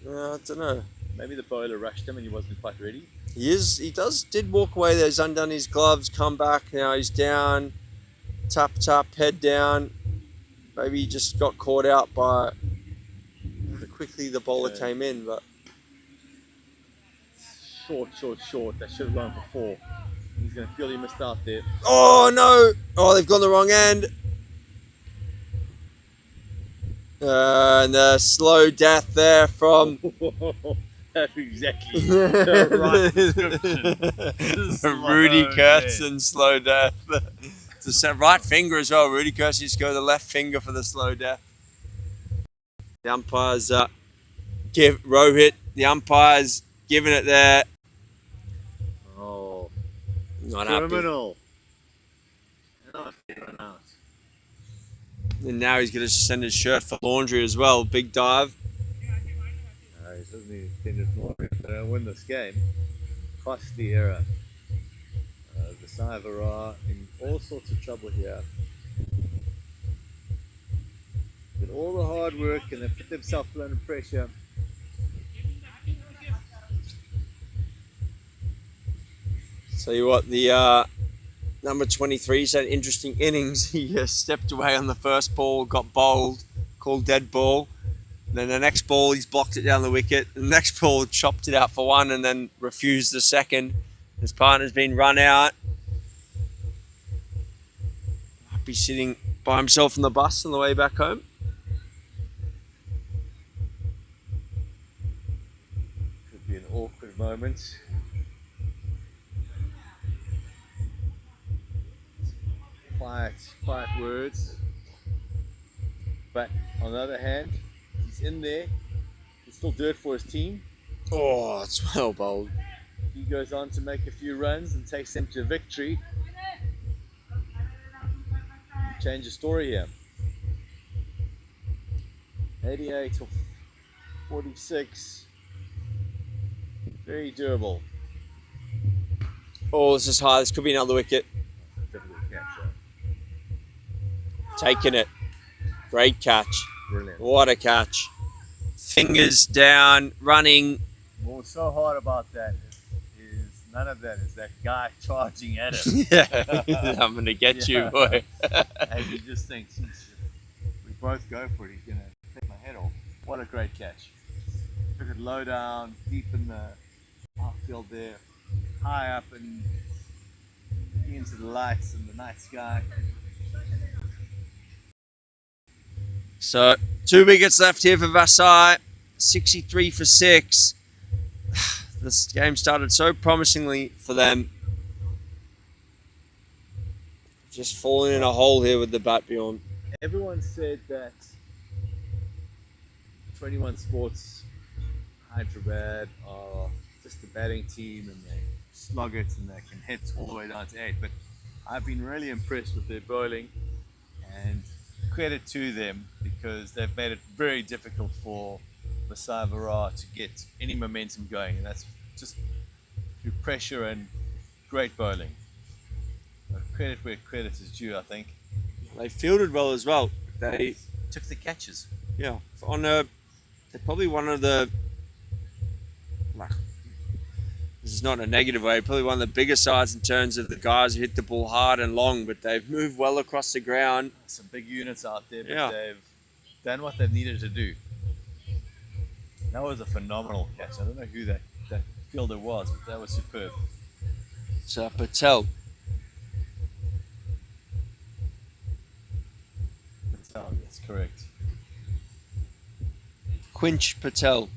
I don't know. Maybe the bowler rushed him and he wasn't quite ready. He did walk away there. He's undone his gloves, come back. Now he's down. Tap, head down. Maybe he just got caught out by how quickly the bowler came in, but Short. That should have gone for 4. He's going to feel he missed out there. oh no! Oh, they've gone the wrong end. And the slow death there from That's exactly the right description. Rudy Kurtzen slow death. It's the right finger as well. Rudy Kurtzen used to go the left finger for the slow death. The umpires give Rohit. The umpires giving it there. Oh, Not happy. criminal. Oh, run out. And now he's going to send his shirt for laundry as well. Big dive. He certainly intended for it. They don't win this game. Costly error. Vasai Virar in all sorts of trouble here. With all the hard work and they put themselves under pressure. Tell you what, the number 23's had interesting innings. He stepped away on the first ball, got bowled, called dead ball. Then the next ball, he's blocked it down the wicket. The next ball, chopped it out for 1 and then refused the second. His partner's been run out. Might be sitting by himself on the bus on the way back home. Could be an awkward moment. Quiet words. But on the other hand, he's in there. He can still do it for his team. Oh, it's well bowled. He goes on to make a few runs and takes them to victory. Change the story here. 88 or 46. Very durable. Oh, this is high. This could be another wicket. Difficult catch. Taking it. Great catch. Brilliant. What a catch. Fingers down, running. What was so hard about that is none of that. Is that guy charging at him. Yeah, I'm going to get you, boy. And you just think, geez, if we both go for it, he's going to take my head off. What a great catch. Took it low down, deep in the outfield there, high up and into the lights and the night sky. So, 2 wickets left here for Vasai. 63 for 6. This game started so promisingly for them. Just falling in a hole here with the bat, Bjorn. Everyone said that 21 Sports Hyderabad are just a batting team and they slug it and they can hit all the way down to 8. But I've been really impressed with their bowling and credit to them because they've made it very difficult for Vasai to get any momentum going, and that's just through pressure and Great bowling. Credit where credit is due, I think. They fielded well as well. They Took the catches. Yeah, they're probably one of the, like, this is not in a negative way, probably one of the bigger sides in terms of the guys who hit the ball hard and long, but they've moved well across the ground. Some big units out there, but Yeah. they've done what they've needed to do. That was a phenomenal catch. I don't know who that fielder was, but that was superb. So Patel. Patel, that's correct. Quinch Patel.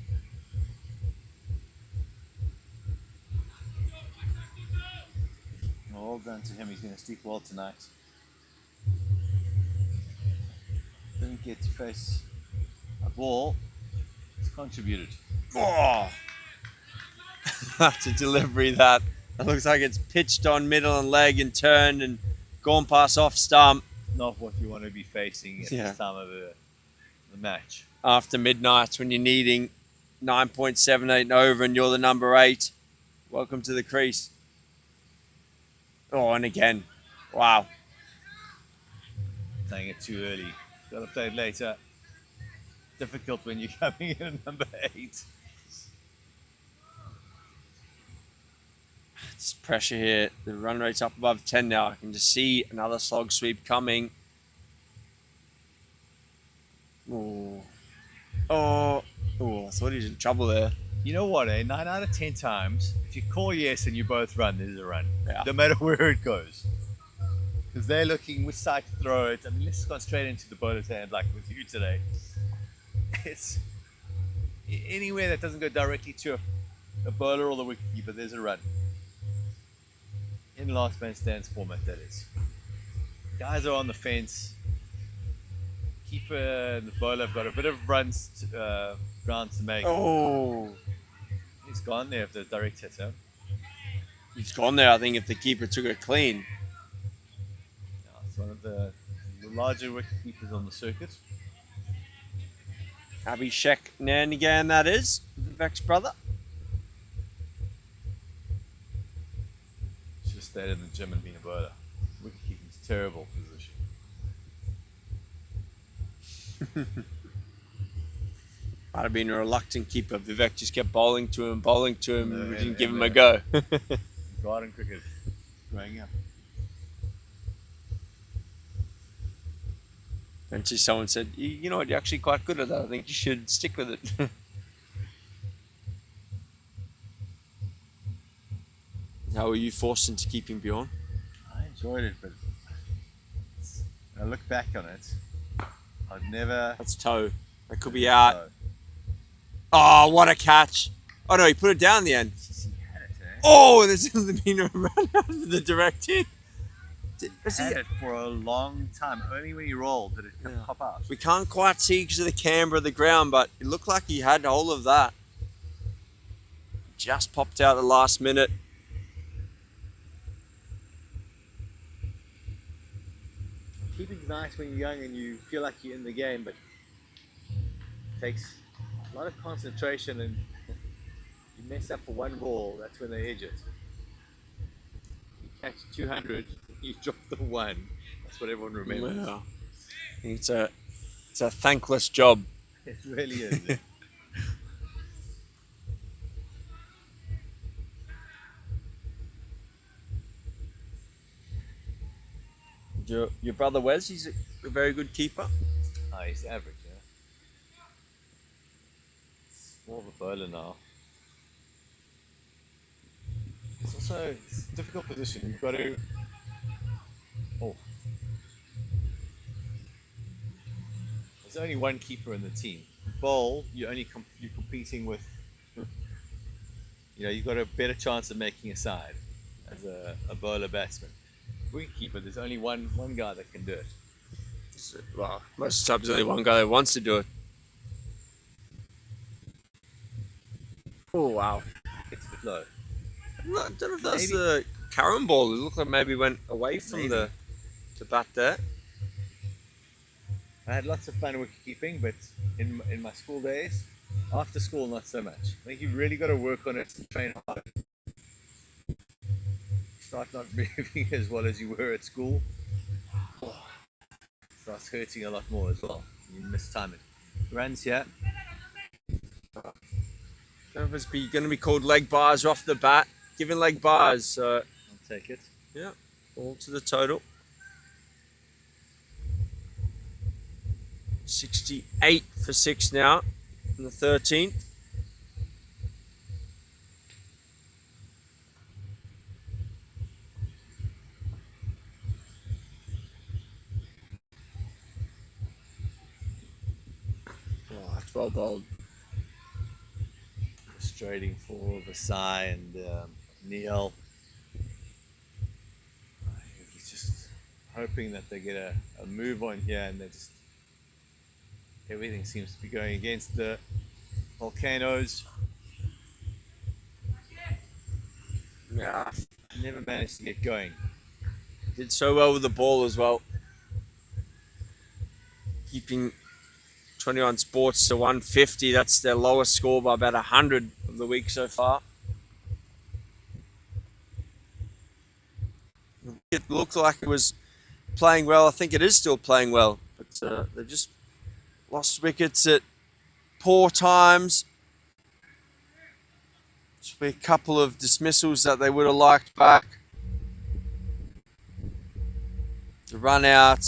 Well done to him. He's going to sleep well tonight. Didn't get to face a ball. It's contributed. Oh! That's a delivery that looks like it's pitched on middle and leg and turned and gone past off stump. Not what you want to be facing at this time of the match. After midnight, when you're needing 9.78 and over and you're the number 8. Welcome to the crease. Oh, and again. Wow. Playing it too early. Got to play it later. Difficult when you're coming in at number 8. It's pressure here. The run rate's up above 10 now. I can just see another slog sweep coming. Oh. Oh. Oh, I thought he was in trouble there. You know what, 9 out of 10 times, if you call yes and you both run, there's a run. Yeah. No matter where it goes. Because they're looking which side to throw it. I mean, let's go straight into the bowler's hand like with you today. It's anywhere that doesn't go directly to a bowler or the wicketkeeper, there's a run. In last man stands format, that is. Guys are on the fence. Keeper and the bowler have got a bit of ground to make. Oh. He's gone there if the direct hitter. He's gone there, I think, if the keeper took it clean. Yeah, it's one of the larger wicketkeepers on the circuit. Abhishek Nanigan, that is. Vivek's brother. Should have stayed in the gym and been a bowler. Wicketkeeping's a terrible position. Might have been a reluctant keeper. Vivek just kept bowling to him. We didn't give him a and go. Garden cricket growing up. Eventually someone said, you know what, you're actually quite good at that. I think you should stick with it. How were you forced into keeping Bjorn? I enjoyed it, but when I look back on it, I'd never... That's toe. That could be out. Oh, what a catch. Oh no, he put it down in the end. He had it, eh? Oh, there's been a run out of the direct hit. He had it for a long time. Only when he rolled did it pop out. We can't quite see because of the camber of the ground, but it looked like he had hold of that. Just popped out the last minute. Keeping's nice when you're young and you feel like you're in the game, but it takes a lot of concentration, and you mess up for one ball, that's when they edge it. You catch 200, you drop the 1. That's what everyone remembers. Wow. It's a thankless job. It really is. Your brother Wes, he's a very good keeper. Oh, he's average, yeah. It's more of a bowler now. It's also a difficult position. You've got to... Oh. There's only one keeper in the team. Bowl, you're competing with... You know, you've got a better chance of making a side as a bowler batsman. Wicketkeeper, there's only one guy that can do it. Well, most times there's only one guy that wants to do it. Oh, wow. It's a bit low. I don't know if that's the Karen ball. It looked like maybe went away from the bat there. I had lots of fun wicketkeeping, but in my school days, after school, not so much. I think you've really got to work on it and train hard. start not moving as well as you were at school, starts hurting a lot more as well. You mistime it. Runs here. I don't know if it's going to be called leg bars off the bat. Giving leg bars. So I'll take it. yeah, all to the total. 68 for 6 now in the 13th. Oh, that's well bowled. Frustrating for Vasai and Neil. He's just hoping that they get a move on here, and they just everything seems to be going against the Volcanoes. Yeah, Never managed to get going. did so well with the ball as well. Keeping 21 Sports to 150. That's their lowest score by about 100 of the week so far. It looked like it was playing well. I think it is still playing well, but they just lost wickets at poor times. Just be a couple of dismissals that they would have liked back. The run out,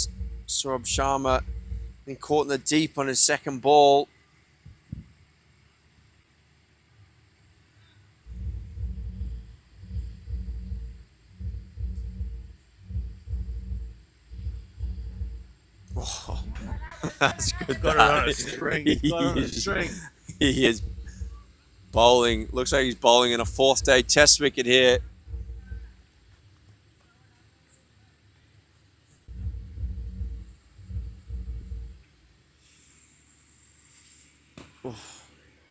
Saurabh Sharma been caught in the deep on his second ball. Oh, that's good. Got it on a string. Got it on a string. He is bowling. Looks like he's bowling in a 4th day test wicket here.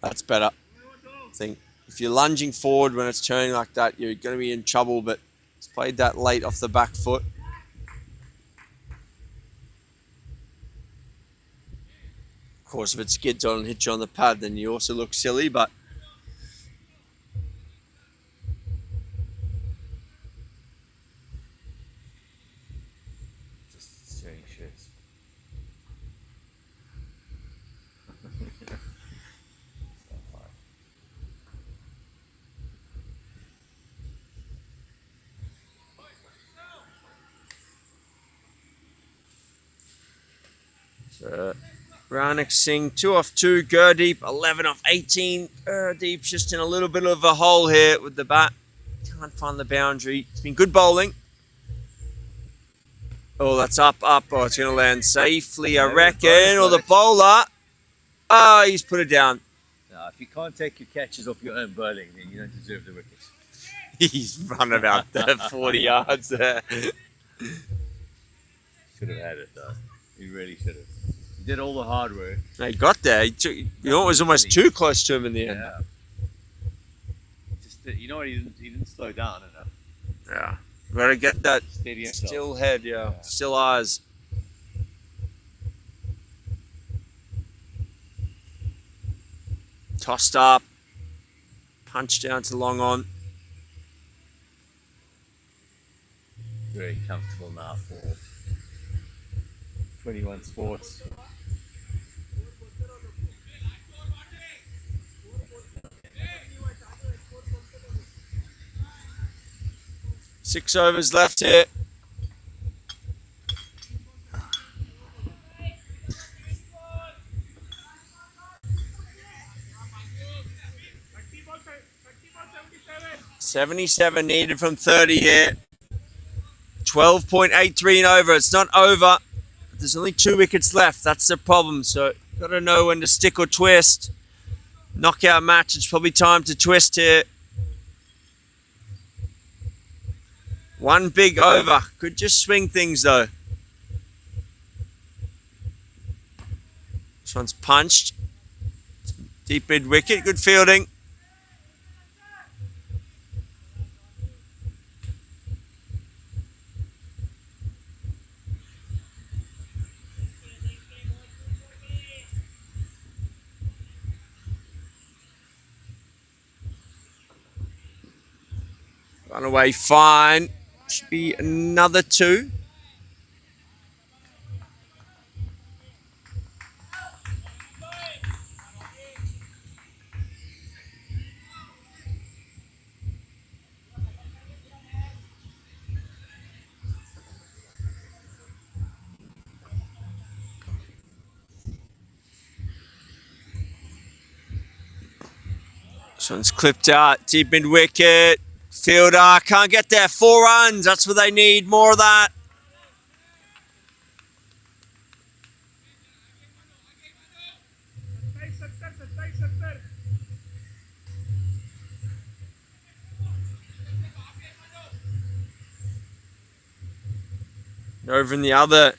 That's better. I think if you're lunging forward when it's turning like that, you're going to be in trouble, but he's played that late off the back foot. Of course, if it skids on and hits you on the pad, then you also look silly, but Just staring shirts. Ranik Singh, 2 off 2, Gurdeep, 11 off 18. Gurdeep's just in a little bit of a hole here with the bat. Can't find the boundary. It's been good bowling. Oh, that's up. Oh, it's going to land safely, I reckon. Or the bowler. Oh, he's put it down. Now, if you can't take your catches off your own bowling, then you don't deserve the wickets. He's run about 40 yards there. Should have had it though. He really should have. He did all the hard work. He got there. He was almost too close to him in the end. Yeah. Just you know what? He didn't slow down enough. Yeah. Gotta get that Steady himself. still head, yeah. Still eyes. Tossed up. Punch down to long on. Very comfortable now for 21 Sports. Six overs left here. $77 needed from 30 here. 12.83 over. It's not over. There's only 2 wickets left. That's the problem. So got to know when to stick or twist. Knockout match. It's probably time to twist here. 1 big over. Could just swing things though. This one's punched. Deep mid wicket. Good fielding. Run away fine. Should be another 2. This one's clipped out, deep mid wicket. Fielder can't get there. 4 runs. That's what they need. More of that. Over in the other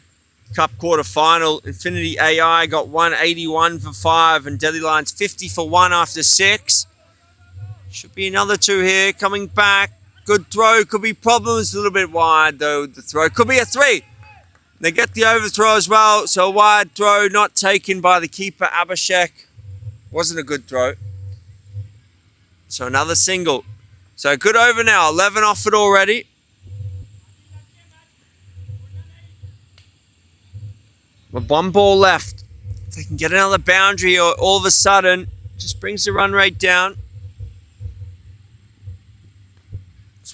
Cup quarter final, Infinity AI got 181 for 5 and Delhi Lions 50 for 1 after 6. Should be another 2 here coming back. Good throw. Could be problems. A little bit wide though. The throw could be a 3. They get the overthrow as well. So a wide throw not taken by the keeper Abhishek. Wasn't a good throw. So another single. So good over now. 11 off it already. With 1 ball left. If they can get another boundary or all of a sudden, just brings the run rate down.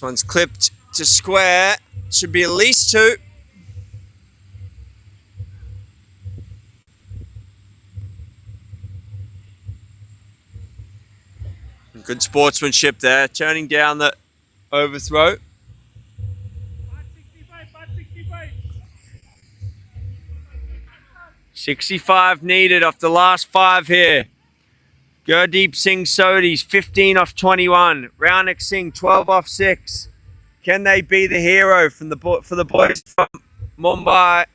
This one's clipped to square. Should be at least 2. Good sportsmanship there, turning down the overthrow. 65 needed off the last 5 here. Gurdeep Singh Sodhi's 15 off 21. Raunik Singh 12 off 6. Can they be the hero from for the boys from Mumbai?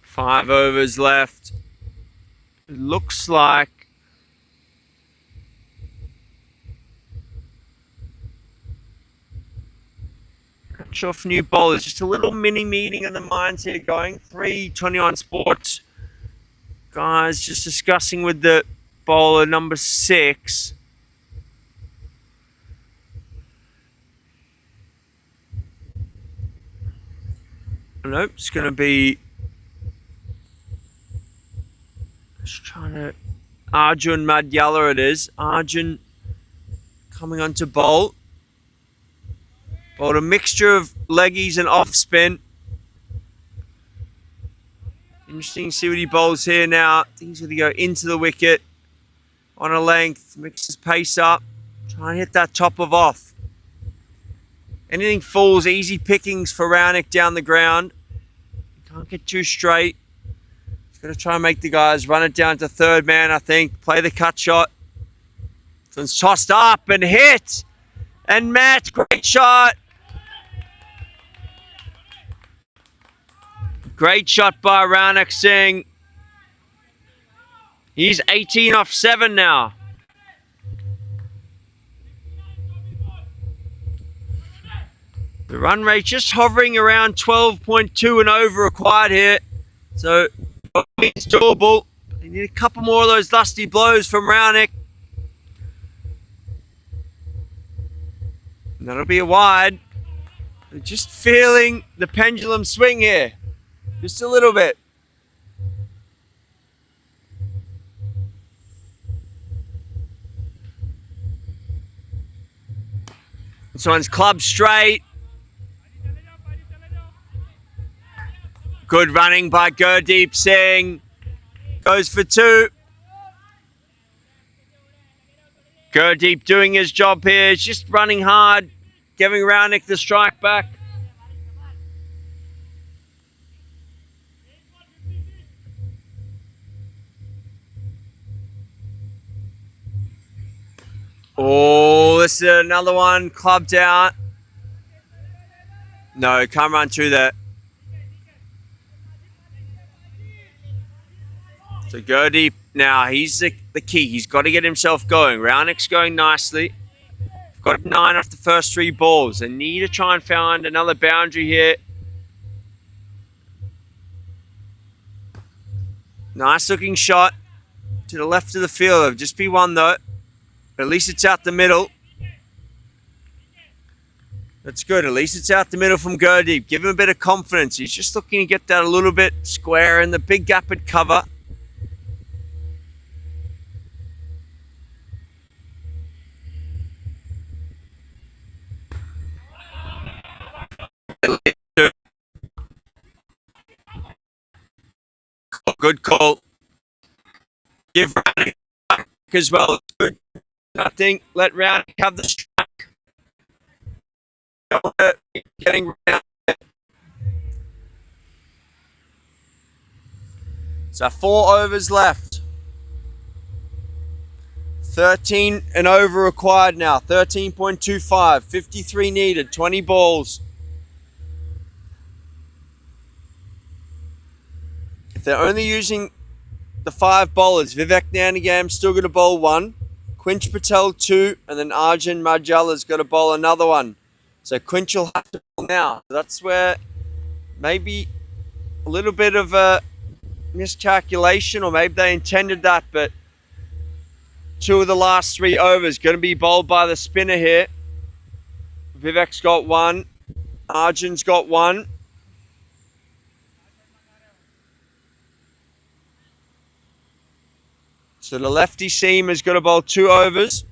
Five overs left. It looks like not sure if new bowlers. Just a little mini meeting in the minds here going. 3:21 Sports guys just discussing with the bowler number 6. Nope, it's going to be. Just trying to. Arjun Madhyala it is. Arjun coming on to bowl. Bowled a mixture of leggies and off spin. Interesting to see what he bowls here now. I think he's going to go into the wicket on a length. Mix his pace up. Try and hit that top of off. Anything falls, easy pickings for Raunik down the ground. Can't get too straight. Going to try and make the guys run it down to third man, I think. Play the cut shot. It's tossed up and hit. And Matt, great shot. Great shot by Raunik Singh. He's 18 off 7 now. The run rate just hovering around 12.2 and over required here. So it's doable. They need a couple more of those lusty blows from Raunik. And that'll be a wide. They're just feeling the pendulum swing here. Just a little bit. This one's clubbed straight. Good running by Gurdeep Singh. Goes for 2. Gurdeep doing his job here. He's just running hard. Giving Raunik the strike back. Oh, this is another one. Clubbed out. No, can't run through that. So go deep now. He's the key. He's got to get himself going. Raonick's going nicely. Got 9 off the first 3 balls. They need to try and find another boundary here. Nice looking shot to the left of the field. It'll just be one though. But at least it's out the middle. That's good. At least it's out the middle from Gurdeep. Give him a bit of confidence. He's just looking to get that a little bit square in the big gap at cover. Good call. Give Raonick as well. Good. I think let Raonick have the strike. Getting round. So 4 overs left. 13 and over required now. 13.25. 53 needed. 20 balls. If they're only using the 5 bowlers, Vivek Nandigam still going to bowl 1. Quinch Patel 2. And then Arjun Majala's got to bowl another one. So Quinch will have to bowl now. That's where maybe a little bit of a miscalculation, or maybe they intended that, but 2 of the last 3 overs going to be bowled by the spinner here. Vivek's got 1. Arjun's got 1. So the lefty seam has got to bowl 2 overs.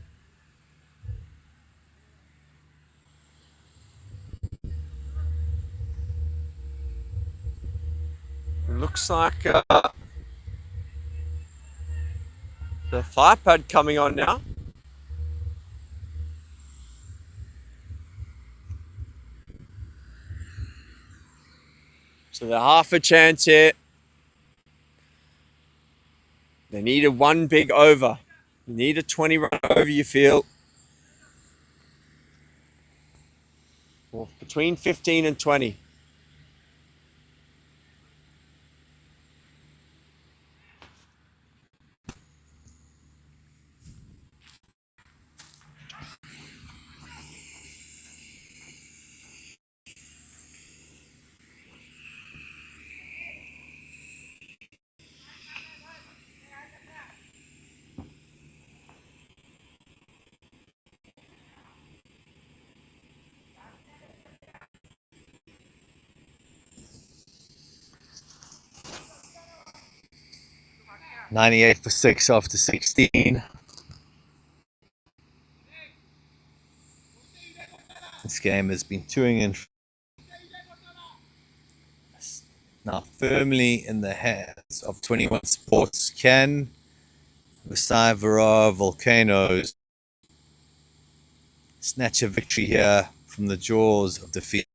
It looks like the thigh pad coming on now. So they're half a chance here. They needed 1 big over. You need a 20 run over, you feel. Well, between 15 and 20. "98 for 6 after 16. This game has been toing in now firmly in the hands of 21 Sports. Can Vasai Virar Volcanoes snatch a victory here from the jaws of defeat?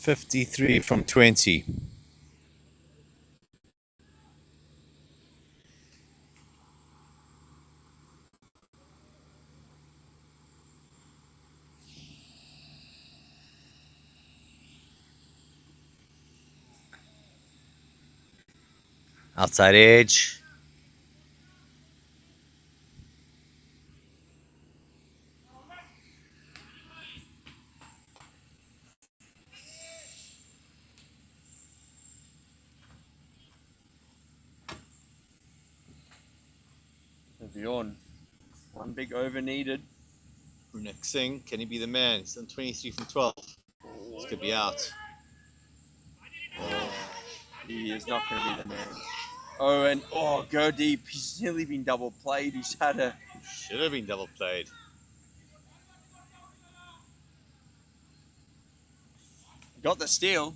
"53 from 20. Outside edge. Beyond 1 big over needed. Brunek Singh, can he be the man? He's done 23 from 12. This could be out. He is not going to be the man. Oh, and Gurdeep, he's nearly been double played. He's had a... Should have been double played. Got the steal,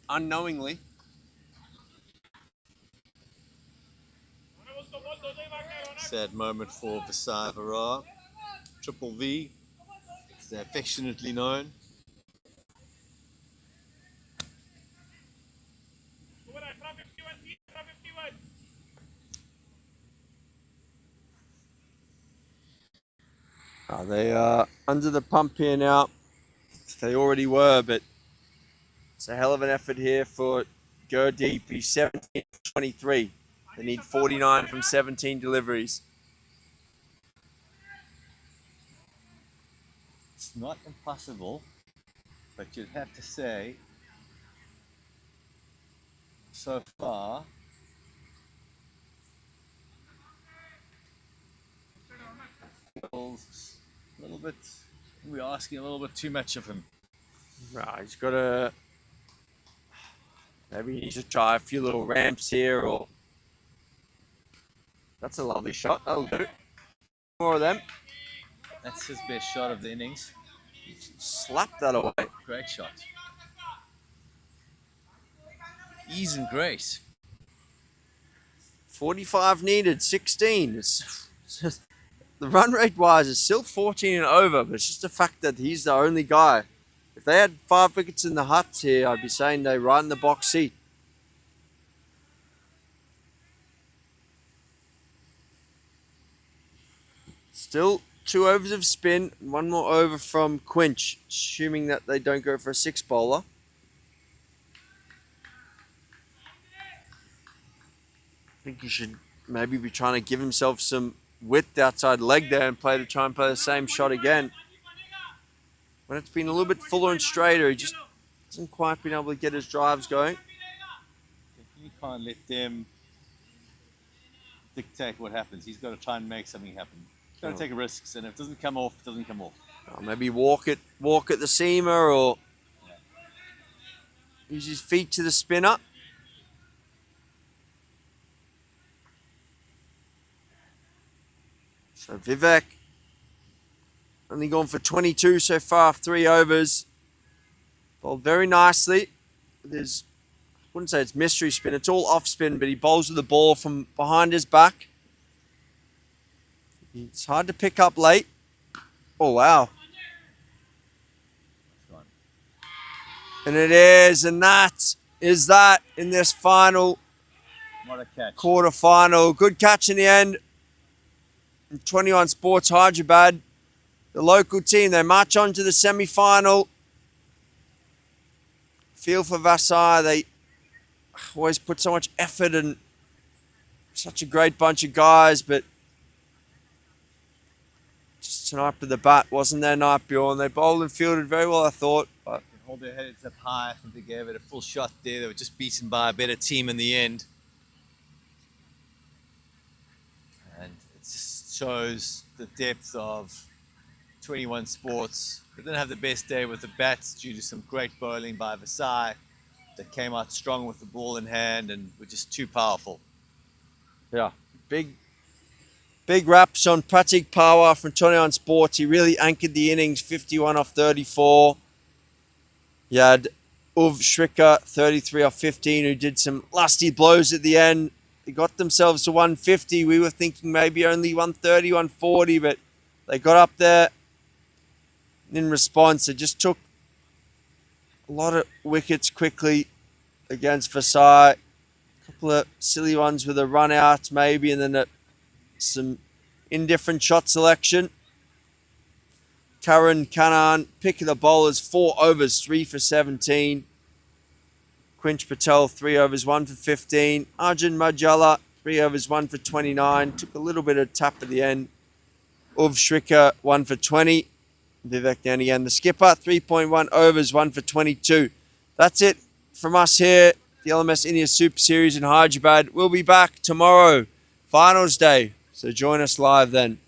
unknowingly. Sad moment for Vasai Virar. Triple V, as they're affectionately known. They are under the pump here now. They already were, but it's a hell of an effort here for Gurdeep. He's 17 from 23. They need 49 from 17 deliveries. It's not impossible, but you'd have to say, so far, feels a little bit, we're asking a little bit too much of him. Right, he's got to, maybe he needs to try a few little ramps here, or that's a lovely shot. That'll do. More of them. That's his best shot of the innings. Slap that away. Great shot. Ease and grace. 45 needed, 16. It's just, the run rate wise is still 14 and over, but it's just the fact that he's the only guy. If they had 5 wickets in the huts here, I'd be saying they're right in the box seat. Still 2 overs of spin, 1 more over from Quinch, assuming that they don't go for a 6 bowler. I think he should maybe be trying to give himself some width outside leg there and try and play the same shot again. When it's been a little bit fuller and straighter, he just hasn't quite been able to get his drives going. You can't let them dictate what happens. He's got to try and make something happen. He's got to take risks, and if it doesn't come off, it doesn't come off. Maybe walk at the seamer, or use his feet to the spinner. So Vivek only gone for 22 so far, 3 overs. Bowled very nicely. I wouldn't say it's mystery spin, it's all off spin, but he bowls with the ball from behind his back. It's hard to pick up late. Oh, wow. And it is, and that is that in this final What a catch. quarter final. Good catch in the end. 21 Sports Hyderabad, the local team, they march on to the semi-final. Feel for Vasai, they always put so much effort and such a great bunch of guys, but just tonight with the bat wasn't their night, Bjorn. They bowled and fielded very well, I thought. But hold their heads up high. I think they gave it a full shot there. They were just beaten by a better team in the end. And it just shows the depth of 21 Sports. They didn't have the best day with the bats due to some great bowling by Vasai. They came out strong with the ball in hand and were just too powerful. yeah, big raps on Pratik Pawar from 21 Sports. He really anchored the innings, 51 off 34. You had Uv Shrikar, 33 off 15, who did some lusty blows at the end. They got themselves to 150. We were thinking maybe only 130, 140, but they got up there. In response, it just took a lot of wickets quickly against Vasai. A couple of silly ones with a run out maybe, and then some indifferent shot selection. Karan Kanan, pick of the bowlers, 4 overs, 3 for 17. Quinch Patel, 3 overs, 1 for 15. Arjun Majala, 3 overs, 1 for 29. Took a little bit of tap at the end. Uv Shrikar, 1 for 20. Vivek down again. The skipper, 3.1 overs, 1 for 22. That's it from us here, the LMS India Super Series in Hyderabad. We'll be back tomorrow, finals day. So join us live then.